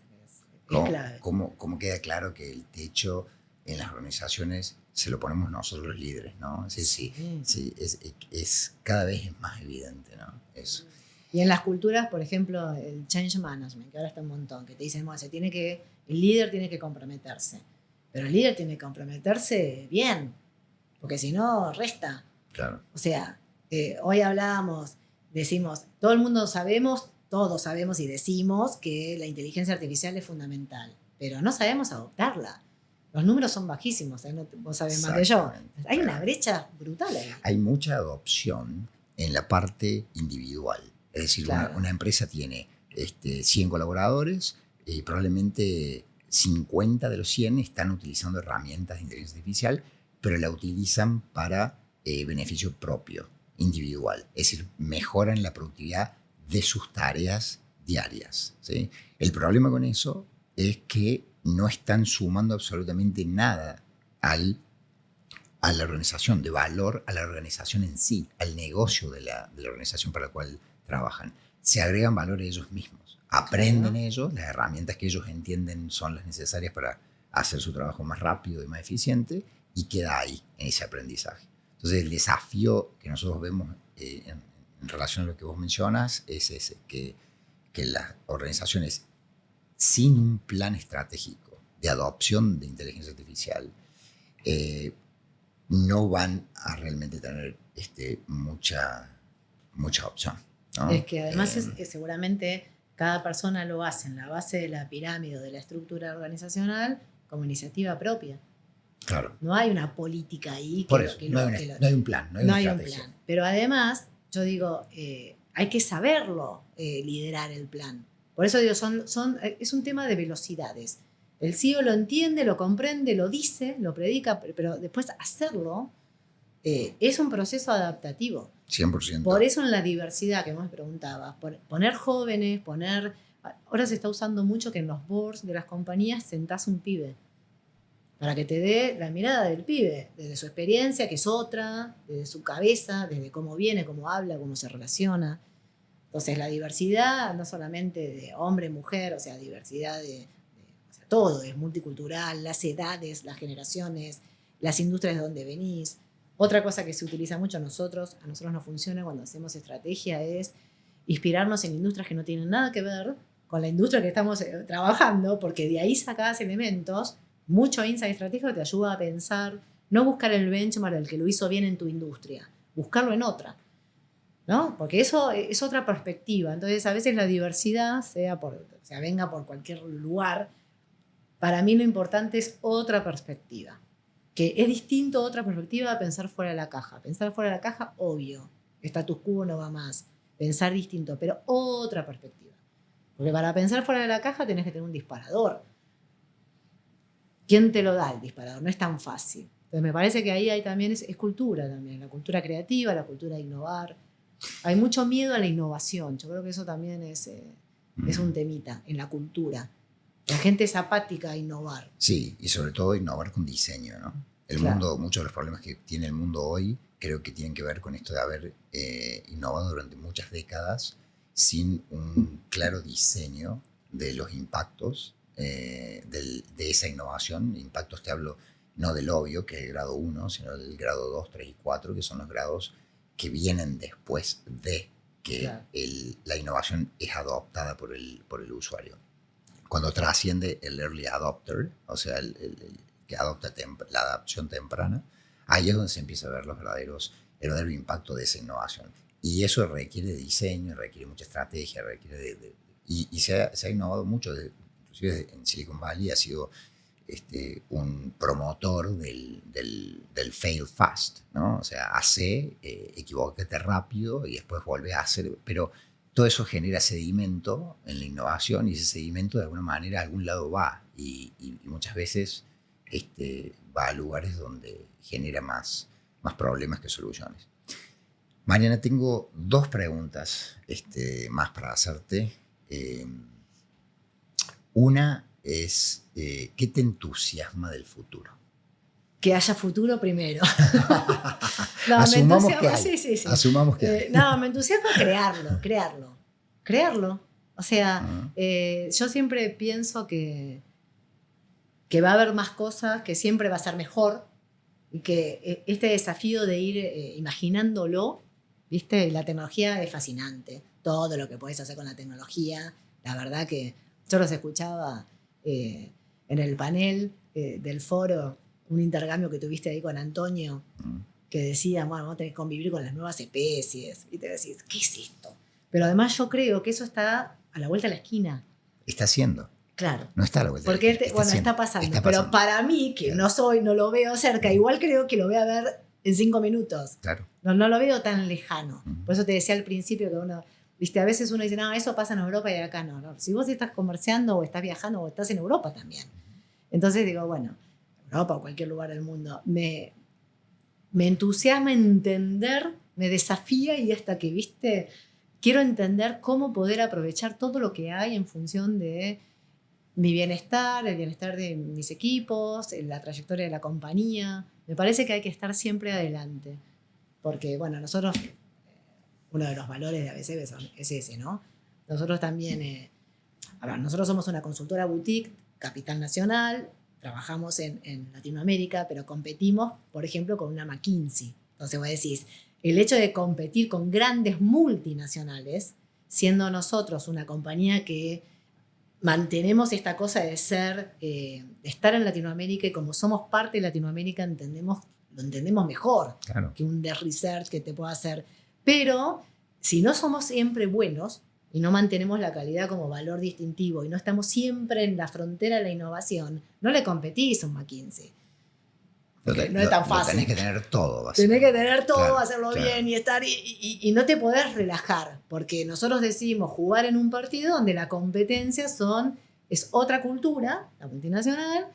Speaker 1: clave.
Speaker 2: ¿Cómo queda claro que el techo en las organizaciones se lo ponemos nosotros los líderes, ¿no? Sí, es cada vez es más evidente, ¿no? Eso.
Speaker 1: Y en las culturas, por ejemplo, el change management, que ahora está un montón, que te dicen, bueno, el líder tiene que comprometerse. Pero el líder tiene que comprometerse bien, porque si no, resta.
Speaker 2: Claro.
Speaker 1: O sea, hoy decimos, todos sabemos y decimos que la inteligencia artificial es fundamental, pero no sabemos adoptarla. Los números son bajísimos, vos sabés más que yo. Hay una brecha brutal ahí.
Speaker 2: Hay mucha adopción en la parte individual. Es decir,
Speaker 1: Claro.
Speaker 2: una empresa tiene 100 colaboradores y probablemente 50 de los 100 están utilizando herramientas de inteligencia artificial, pero la utilizan para beneficio propio, individual. Es decir, mejoran la productividad de sus tareas diarias, ¿sí? El problema con eso es que no están sumando absolutamente nada a la organización, de valor a la organización en sí, al negocio de la organización para la cual trabajan. Se agregan valor a ellos mismos, aprenden ellos, las herramientas que ellos entienden son las necesarias para hacer su trabajo más rápido y más eficiente, y queda ahí, en ese aprendizaje. Entonces, el desafío que nosotros vemos en relación a lo que vos mencionas es ese, que las organizaciones sin un plan estratégico de adopción de inteligencia artificial no van a realmente tener mucha opción, ¿no?
Speaker 1: Es que además seguramente cada persona lo hace en la base de la pirámide o de la estructura organizacional como iniciativa propia.
Speaker 2: Claro.
Speaker 1: No hay una política ahí.
Speaker 2: Por eso, no hay un plan, no hay una estrategia.
Speaker 1: Un plan. Pero además, yo digo, hay que saberlo liderar el plan. Por eso digo, es un tema de velocidades. El CEO lo entiende, lo comprende, lo dice, lo predica, pero después hacerlo es un proceso adaptativo.
Speaker 2: 100%.
Speaker 1: Por eso en la diversidad que vos me preguntabas, poner jóvenes, ahora se está usando mucho que en los boards de las compañías sentás un pibe para que te dé la mirada del pibe, desde su experiencia, que es otra, desde su cabeza, desde cómo viene, cómo habla, cómo se relaciona. Entonces la diversidad no solamente de hombre, mujer, o sea, diversidad o sea, todo es multicultural, las edades, las generaciones, las industrias de donde venís. Otra cosa que se utiliza mucho a nosotros nos funciona cuando hacemos estrategia es inspirarnos en industrias que no tienen nada que ver con la industria que estamos trabajando, porque de ahí sacás elementos, mucho insight estratégico que te ayuda a pensar, no buscar el benchmark del que lo hizo bien en tu industria, buscarlo en otra, ¿no? Porque eso es otra perspectiva. Entonces, a veces la diversidad, venga por cualquier lugar, para mí lo importante es otra perspectiva. Que es distinto otra perspectiva a pensar fuera de la caja. Pensar fuera de la caja, obvio. Status quo no va más. Pensar distinto, pero otra perspectiva. Porque para pensar fuera de la caja tenés que tener un disparador. ¿Quién te lo da el disparador? No es tan fácil. Entonces me parece que ahí hay también es cultura también. La cultura creativa, la cultura de innovar. Hay mucho miedo a la innovación. Yo creo que eso también es un temita en la cultura. La gente es apática a innovar.
Speaker 2: Sí, y sobre todo innovar con diseño, ¿no? Mundo, muchos de los problemas que tiene el mundo hoy creo que tienen que ver con esto de haber innovado durante muchas décadas sin un claro diseño de los impactos de esa innovación. Impactos te hablo no del obvio, que es el grado 1, sino del grado 2, 3 y 4, que son los grados que vienen después de que la innovación es adoptada por el usuario. Cuando trasciende el early adopter, o sea, el que adopta la adopción temprana, ahí es donde se empieza a ver el verdadero impacto de esa innovación. Y eso requiere de diseño, requiere mucha estrategia, y se ha innovado mucho, inclusive en Silicon Valley ha sido un promotor del fail fast, ¿no? O sea, equivócate rápido y después vuelve a hacer, pero todo eso genera sedimento en la innovación, y ese sedimento de alguna manera a algún lado va, y muchas veces va a lugares donde genera más problemas que soluciones. Mariana, tengo 2 preguntas más para hacerte. Una es, ¿qué te entusiasma del futuro?
Speaker 1: Que haya futuro primero.
Speaker 2: No, asumamos que hay.
Speaker 1: Sí.
Speaker 2: Asumamos que hay.
Speaker 1: No, me entusiasma crearlo. O sea, yo siempre pienso que va a haber más cosas, que siempre va a ser mejor, y que este desafío de ir imaginándolo, ¿viste? La tecnología es fascinante. todo lo que podés hacer con la tecnología. La verdad que yo los escuchaba en el panel del foro, un intercambio que tuviste ahí con Antonio, que decía, bueno, vamos a tener que convivir con las nuevas especies. Y te decís, ¿qué es esto? Pero además yo creo que eso está a la vuelta de la esquina.
Speaker 2: Está haciendo.
Speaker 1: Claro.
Speaker 2: No está a la vuelta
Speaker 1: Porque
Speaker 2: de la esquina.
Speaker 1: está pasando. Pero para mí, que no lo veo cerca, igual creo que lo voy a ver en 5 minutos.
Speaker 2: Claro.
Speaker 1: No lo veo tan lejano. Por eso te decía al principio que uno, viste, a veces uno dice, no, eso pasa en Europa y acá no. Si vos estás comerciando o estás viajando o estás en Europa también. Entonces digo, bueno, Europa o cualquier lugar del mundo, me entusiasma entender, me desafía y hasta que, viste, quiero entender cómo poder aprovechar todo lo que hay en función de mi bienestar, el bienestar de mis equipos, la trayectoria de la compañía. Me parece que hay que estar siempre adelante. Porque, bueno, nosotros, uno de los valores de ABC es ese, ¿no? Nosotros también, nosotros somos una consultora boutique, capital nacional, trabajamos en Latinoamérica, pero competimos, por ejemplo, con una McKinsey. Entonces vos decís, el hecho de competir con grandes multinacionales, siendo nosotros una compañía que mantenemos esta cosa de de estar en Latinoamérica, y como somos parte de Latinoamérica lo entendemos mejor, claro, que un desk research que te pueda hacer. Pero si no somos siempre buenos y no mantenemos la calidad como valor distintivo y no estamos siempre en la frontera de la innovación, no le competís a un McKinsey. No es tan fácil.
Speaker 2: Tenés que tener todo.
Speaker 1: Tenés que tener todo, claro, hacerlo
Speaker 2: claro,
Speaker 1: bien y estar y no te podés relajar, porque nosotros decidimos jugar en un partido donde la competencia es otra cultura, la multinacional,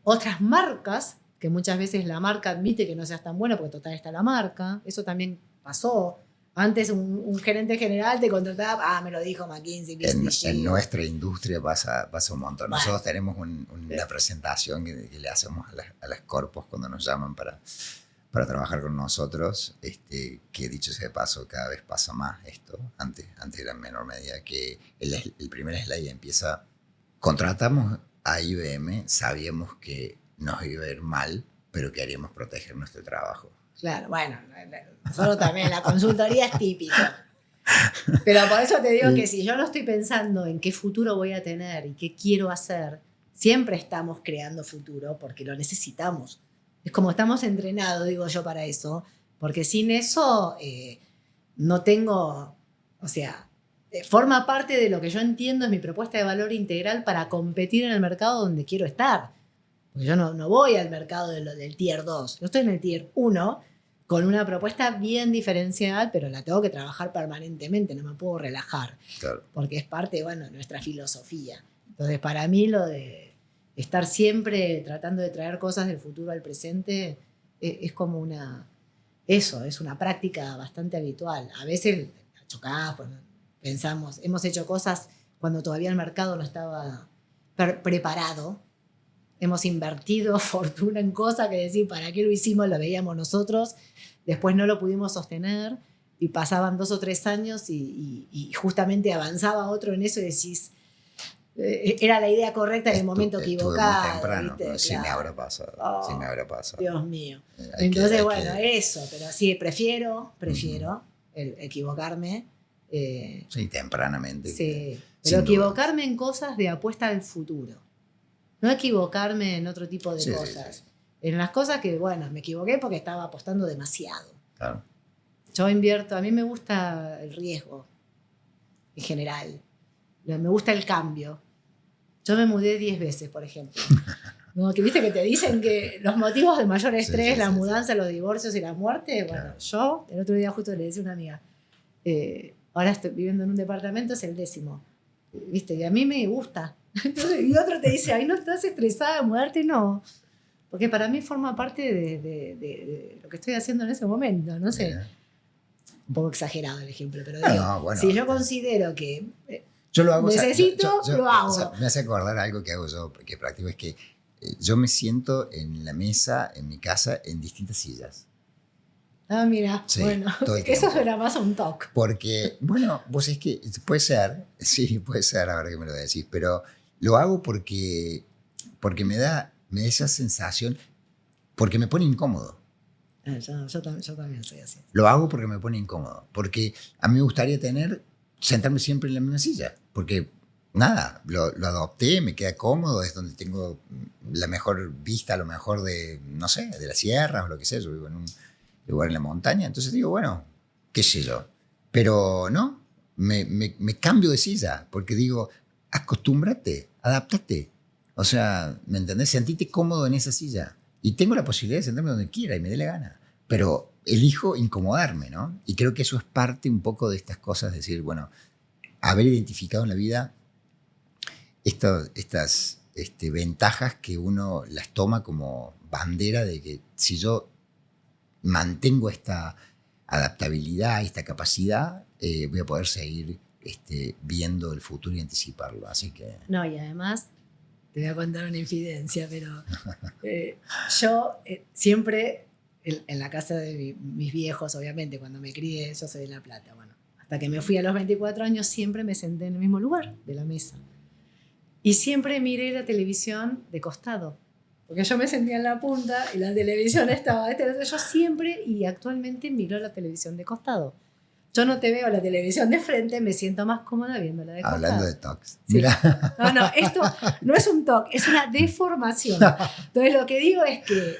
Speaker 1: otras marcas, que muchas veces la marca admite que no seas tan bueno porque total está la marca. Eso también pasó. Antes un gerente general te contrataba, me lo dijo McKinsey.
Speaker 2: En nuestra industria pasa un montón. Bueno, nosotros tenemos una presentación que le hacemos a las corpos cuando nos llaman para trabajar con nosotros, que dicho sea de paso, cada vez pasa más esto. Antes era en menor medida, que el primer slide empieza, contratamos a IBM, sabíamos que nos iba a ir mal, pero queríamos proteger nuestro trabajo.
Speaker 1: Claro, bueno, nosotros también, la consultoría es típica. Pero por eso te digo que si yo no estoy pensando en qué futuro voy a tener y qué quiero hacer, siempre estamos creando futuro porque lo necesitamos. Es como estamos entrenados, digo yo, para eso, porque sin eso no tengo, o sea, forma parte de lo que yo entiendo es mi propuesta de valor integral para competir en el mercado donde quiero estar. Porque yo no voy al mercado del tier 2, yo estoy en el tier 1 con una propuesta bien diferencial, pero la tengo que trabajar permanentemente, no me puedo relajar, claro, porque es parte, bueno, de nuestra filosofía. Entonces, para mí lo de estar siempre tratando de traer cosas del futuro al presente es como es una práctica bastante habitual. A veces chocás, pensamos, hemos hecho cosas cuando todavía el mercado no estaba preparado. Hemos invertido fortuna en cosas que decir, ¿para qué lo hicimos? Lo veíamos nosotros, después no lo pudimos sostener y pasaban 2 o 3 años y justamente avanzaba otro en eso y decís, era la idea correcta en el momento equivocado.
Speaker 2: Muy temprano, ¿no? Sí me habrá pasado. Sí me habrá pasado.
Speaker 1: Dios mío. Entonces, eso, pero sí, prefiero el equivocarme.
Speaker 2: Sí, tempranamente.
Speaker 1: Sí, pero equivocarme en cosas de apuesta al futuro. No equivocarme en otro tipo de cosas. Sí. En las cosas que, bueno, me equivoqué porque estaba apostando demasiado.
Speaker 2: Claro.
Speaker 1: Yo invierto, a mí me gusta el riesgo en general. Me gusta el cambio. Yo me mudé 10 veces, por ejemplo. ¿No? Que viste que te dicen que los motivos de mayor estrés, la mudanza, los divorcios y la muerte. Bueno, claro. Yo el otro día justo le decía a una amiga, ahora estoy viviendo en un departamento, es el 10º. ¿Viste? Y a mí me gusta. Entonces, y otro te dice, ay, ¿no estás estresada de mudarte? No. Porque para mí forma parte de lo que estoy haciendo en ese momento. No sé. Un poco exagerado el ejemplo, pero digo, bueno, si yo considero que
Speaker 2: yo lo hago,
Speaker 1: necesito, lo hago.
Speaker 2: O sea, me hace acordar algo que hago yo, que practico, es que yo me siento en la mesa, en mi casa, en distintas sillas.
Speaker 1: Ah, mira, sí, bueno, eso suena más a un talk.
Speaker 2: Porque, bueno, vos es que puede ser, sí, puede ser, ahora que me lo decís, pero lo hago porque me da esa sensación, porque me pone incómodo.
Speaker 1: Yo también soy así.
Speaker 2: Lo hago porque me pone incómodo, porque a mí me gustaría tener sentarme siempre en la misma silla, porque nada, lo adopté, me queda cómodo, es donde tengo la mejor vista, a lo mejor de, no sé, de las sierras o lo que sea, yo vivo en un lugar en la montaña, entonces digo, bueno, qué sé yo, pero no, me cambio de silla, porque digo, acostúmbrate, adáptate, o sea, ¿me entendés? Sentite cómodo en esa silla, y tengo la posibilidad de sentarme donde quiera y me dé la gana, pero elijo incomodarme, ¿no? Y creo que eso es parte un poco de estas cosas, decir, bueno, haber identificado en la vida estas ventajas que uno las toma como bandera de que si yo mantengo esta adaptabilidad, esta capacidad, voy a poder seguir viendo el futuro y anticiparlo. Así que...
Speaker 1: No, y además, te voy a contar una infidencia, pero yo siempre, en la casa de mis viejos, obviamente, cuando me crié, yo soy de La Plata, bueno, hasta que me fui a los 24 años, siempre me senté en el mismo lugar de la mesa. Y siempre miré la televisión de costado, porque yo me sentía en la punta y la televisión estaba... Yo siempre y actualmente miro la televisión de costado. Yo no te veo la televisión de frente, me siento más cómoda viéndola de costado.
Speaker 2: Hablando de tocs.
Speaker 1: Sí.
Speaker 2: Mira.
Speaker 1: No, esto no es un TOC, es una deformación. Entonces lo que digo es que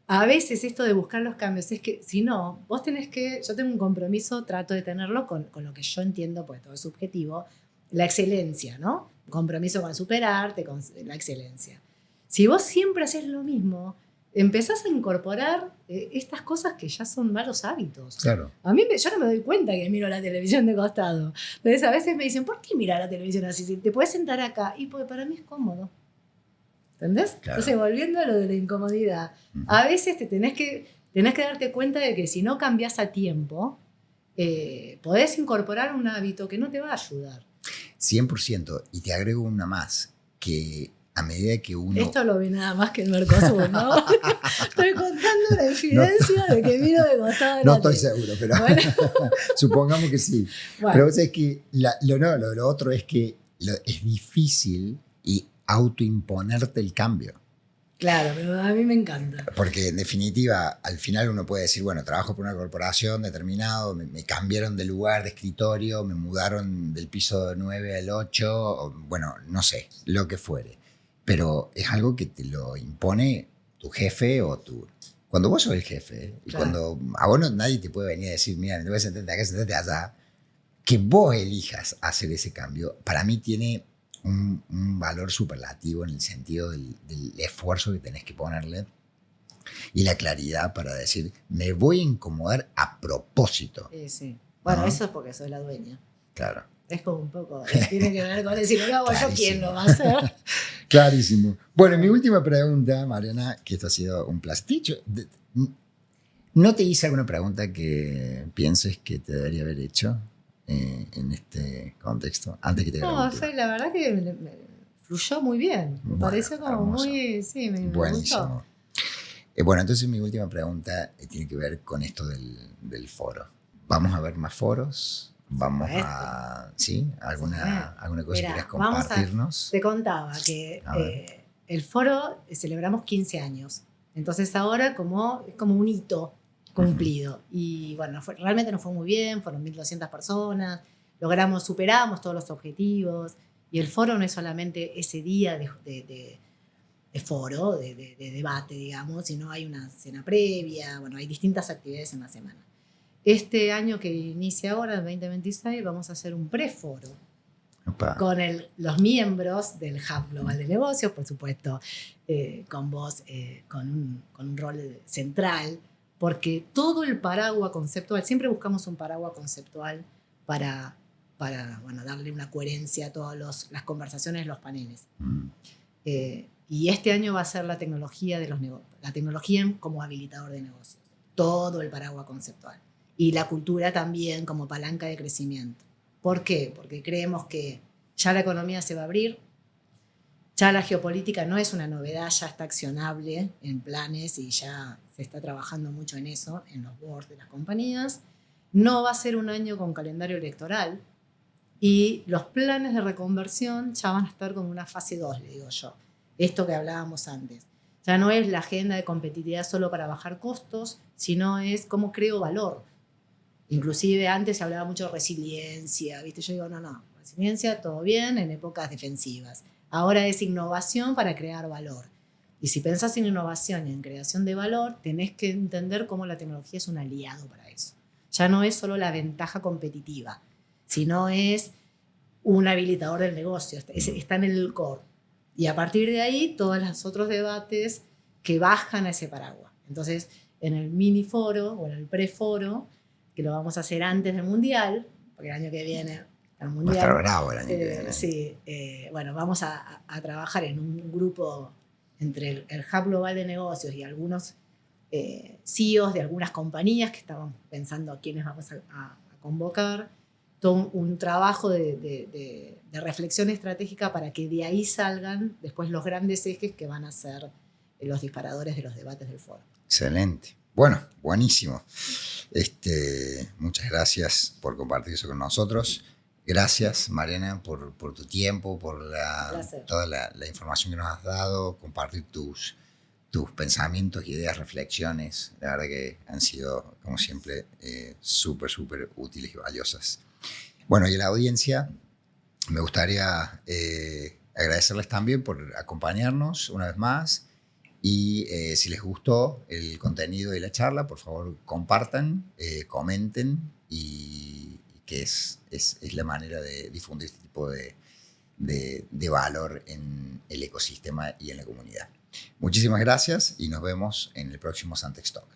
Speaker 1: a veces esto de buscar los cambios es que si no, vos tenés que... Yo tengo un compromiso, trato de tenerlo con lo que yo entiendo, pues todo es subjetivo, la excelencia, ¿no? Compromiso con superarte, con la excelencia. Si vos siempre haces lo mismo, empezás a incorporar estas cosas que ya son malos hábitos.
Speaker 2: Claro.
Speaker 1: A mí yo no me doy cuenta que miro la televisión de costado. Entonces a veces me dicen, ¿por qué mirar la televisión así? Si te puedes sentar acá. Y porque para mí es cómodo. ¿Entendés?
Speaker 2: Claro.
Speaker 1: Entonces, volviendo a lo de la incomodidad, a veces te tenés que darte cuenta de que si no cambias a tiempo, podés incorporar un hábito que no te va a ayudar.
Speaker 2: 100%. Y te agrego una más, que a medida que uno...
Speaker 1: Esto lo vi nada más que el Mercosur, ¿no? Estoy contando la evidencia de que miro de costado.
Speaker 2: No estoy seguro, pero
Speaker 1: bueno.
Speaker 2: supongamos que sí.
Speaker 1: Bueno.
Speaker 2: Pero es que lo otro es que es difícil y autoimponerte el cambio.
Speaker 1: Claro, pero a mí me encanta.
Speaker 2: Porque en definitiva, al final uno puede decir, bueno, trabajo por una corporación determinado, me cambiaron de lugar, de escritorio, me mudaron del piso 9 al 8, o, bueno, no sé, lo que fuere. Pero es algo que te lo impone tu jefe o tu... Cuando vos sos el jefe, y
Speaker 1: claro.
Speaker 2: cuando a vos nadie te puede venir a decir, mira, no voy a sentarte acá, sentate allá, que vos elijas hacer ese cambio, para mí tiene un valor superlativo en el sentido del esfuerzo que tenés que ponerle y la claridad para decir, me voy a incomodar a propósito.
Speaker 1: Sí. Bueno,
Speaker 2: ¿no?
Speaker 1: Eso es porque soy la dueña.
Speaker 2: Claro.
Speaker 1: Es como un poco, tiene que ver con decir, no lo hago yo, ¿quién lo va a hacer?
Speaker 2: Clarísimo. Bueno, mi última pregunta, Mariana, que esto ha sido un plasticho. ¿No te hice alguna pregunta que pienses que te debería haber hecho en este contexto antes que te
Speaker 1: No, la verdad que me fluyó muy bien. Me pareció como
Speaker 2: hermoso.
Speaker 1: muy... Sí, me
Speaker 2: buenísimo. Bueno, entonces mi última pregunta tiene que ver con esto del foro. ¿Vamos a ver más foros? ¿Vamos a... ¿Sí? ¿Alguna cosa que quieras compartirnos?
Speaker 1: Te contaba que el foro celebramos 15 años. Entonces ahora es como un hito cumplido. Y bueno, realmente nos fue muy bien, fueron 1.200 personas, superamos todos los objetivos. Y el foro no es solamente ese día de foro, de debate, digamos, sino hay una cena previa, bueno, hay distintas actividades en la semana. Este año que inicia ahora, el 2026, vamos a hacer un preforo con los miembros del Hub Global de Negocios, por supuesto, con vos, con un rol central, porque todo el paraguas conceptual, siempre buscamos un paraguas conceptual para darle una coherencia a todas las conversaciones, los paneles. Y este año va a ser la tecnología la tecnología como habilitador de negocios, todo el paraguas conceptual. Y la cultura también como palanca de crecimiento. ¿Por qué? Porque creemos que ya la economía se va a abrir, ya la geopolítica no es una novedad, ya está accionable en planes y ya se está trabajando mucho en eso, en los boards de las compañías. No va a ser un año con calendario electoral y los planes de reconversión ya van a estar como una fase 2, le digo yo. Esto que hablábamos antes. Ya no es la agenda de competitividad solo para bajar costos, sino es cómo creo valor. Inclusive antes se hablaba mucho de resiliencia, ¿viste? Yo digo, no, resiliencia todo bien en épocas defensivas. Ahora es innovación para crear valor. Y si pensás en innovación y en creación de valor, tenés que entender cómo la tecnología es un aliado para eso. Ya no es solo la ventaja competitiva, sino es un habilitador del negocio, está en el core. Y a partir de ahí, todos los otros debates que bajan a ese paraguas. Entonces, en el mini foro o en el preforo, que lo vamos a hacer antes del Mundial, porque el año que viene el Mundial.
Speaker 2: Va a estar bravo el año que viene.
Speaker 1: Sí, bueno, vamos a trabajar en un grupo entre el Hub Global de Negocios y algunos CEOs de algunas compañías que estaban pensando a quiénes vamos a convocar, todo un trabajo de reflexión estratégica para que de ahí salgan después los grandes ejes que van a ser los disparadores de los debates del foro.
Speaker 2: Excelente. Bueno, buenísimo. Muchas gracias por compartir eso con nosotros. Gracias, Mariana, por tu tiempo, por toda la información que nos has dado, compartir tus pensamientos, ideas, reflexiones. La verdad que han sido, como siempre, súper útiles y valiosas. Bueno, y a la audiencia me gustaría agradecerles también por acompañarnos una vez más. Y si les gustó el contenido y la charla, por favor compartan, comenten, y que es la manera de difundir este tipo de valor en el ecosistema y en la comunidad. Muchísimas gracias y nos vemos en el próximo Santex Talk.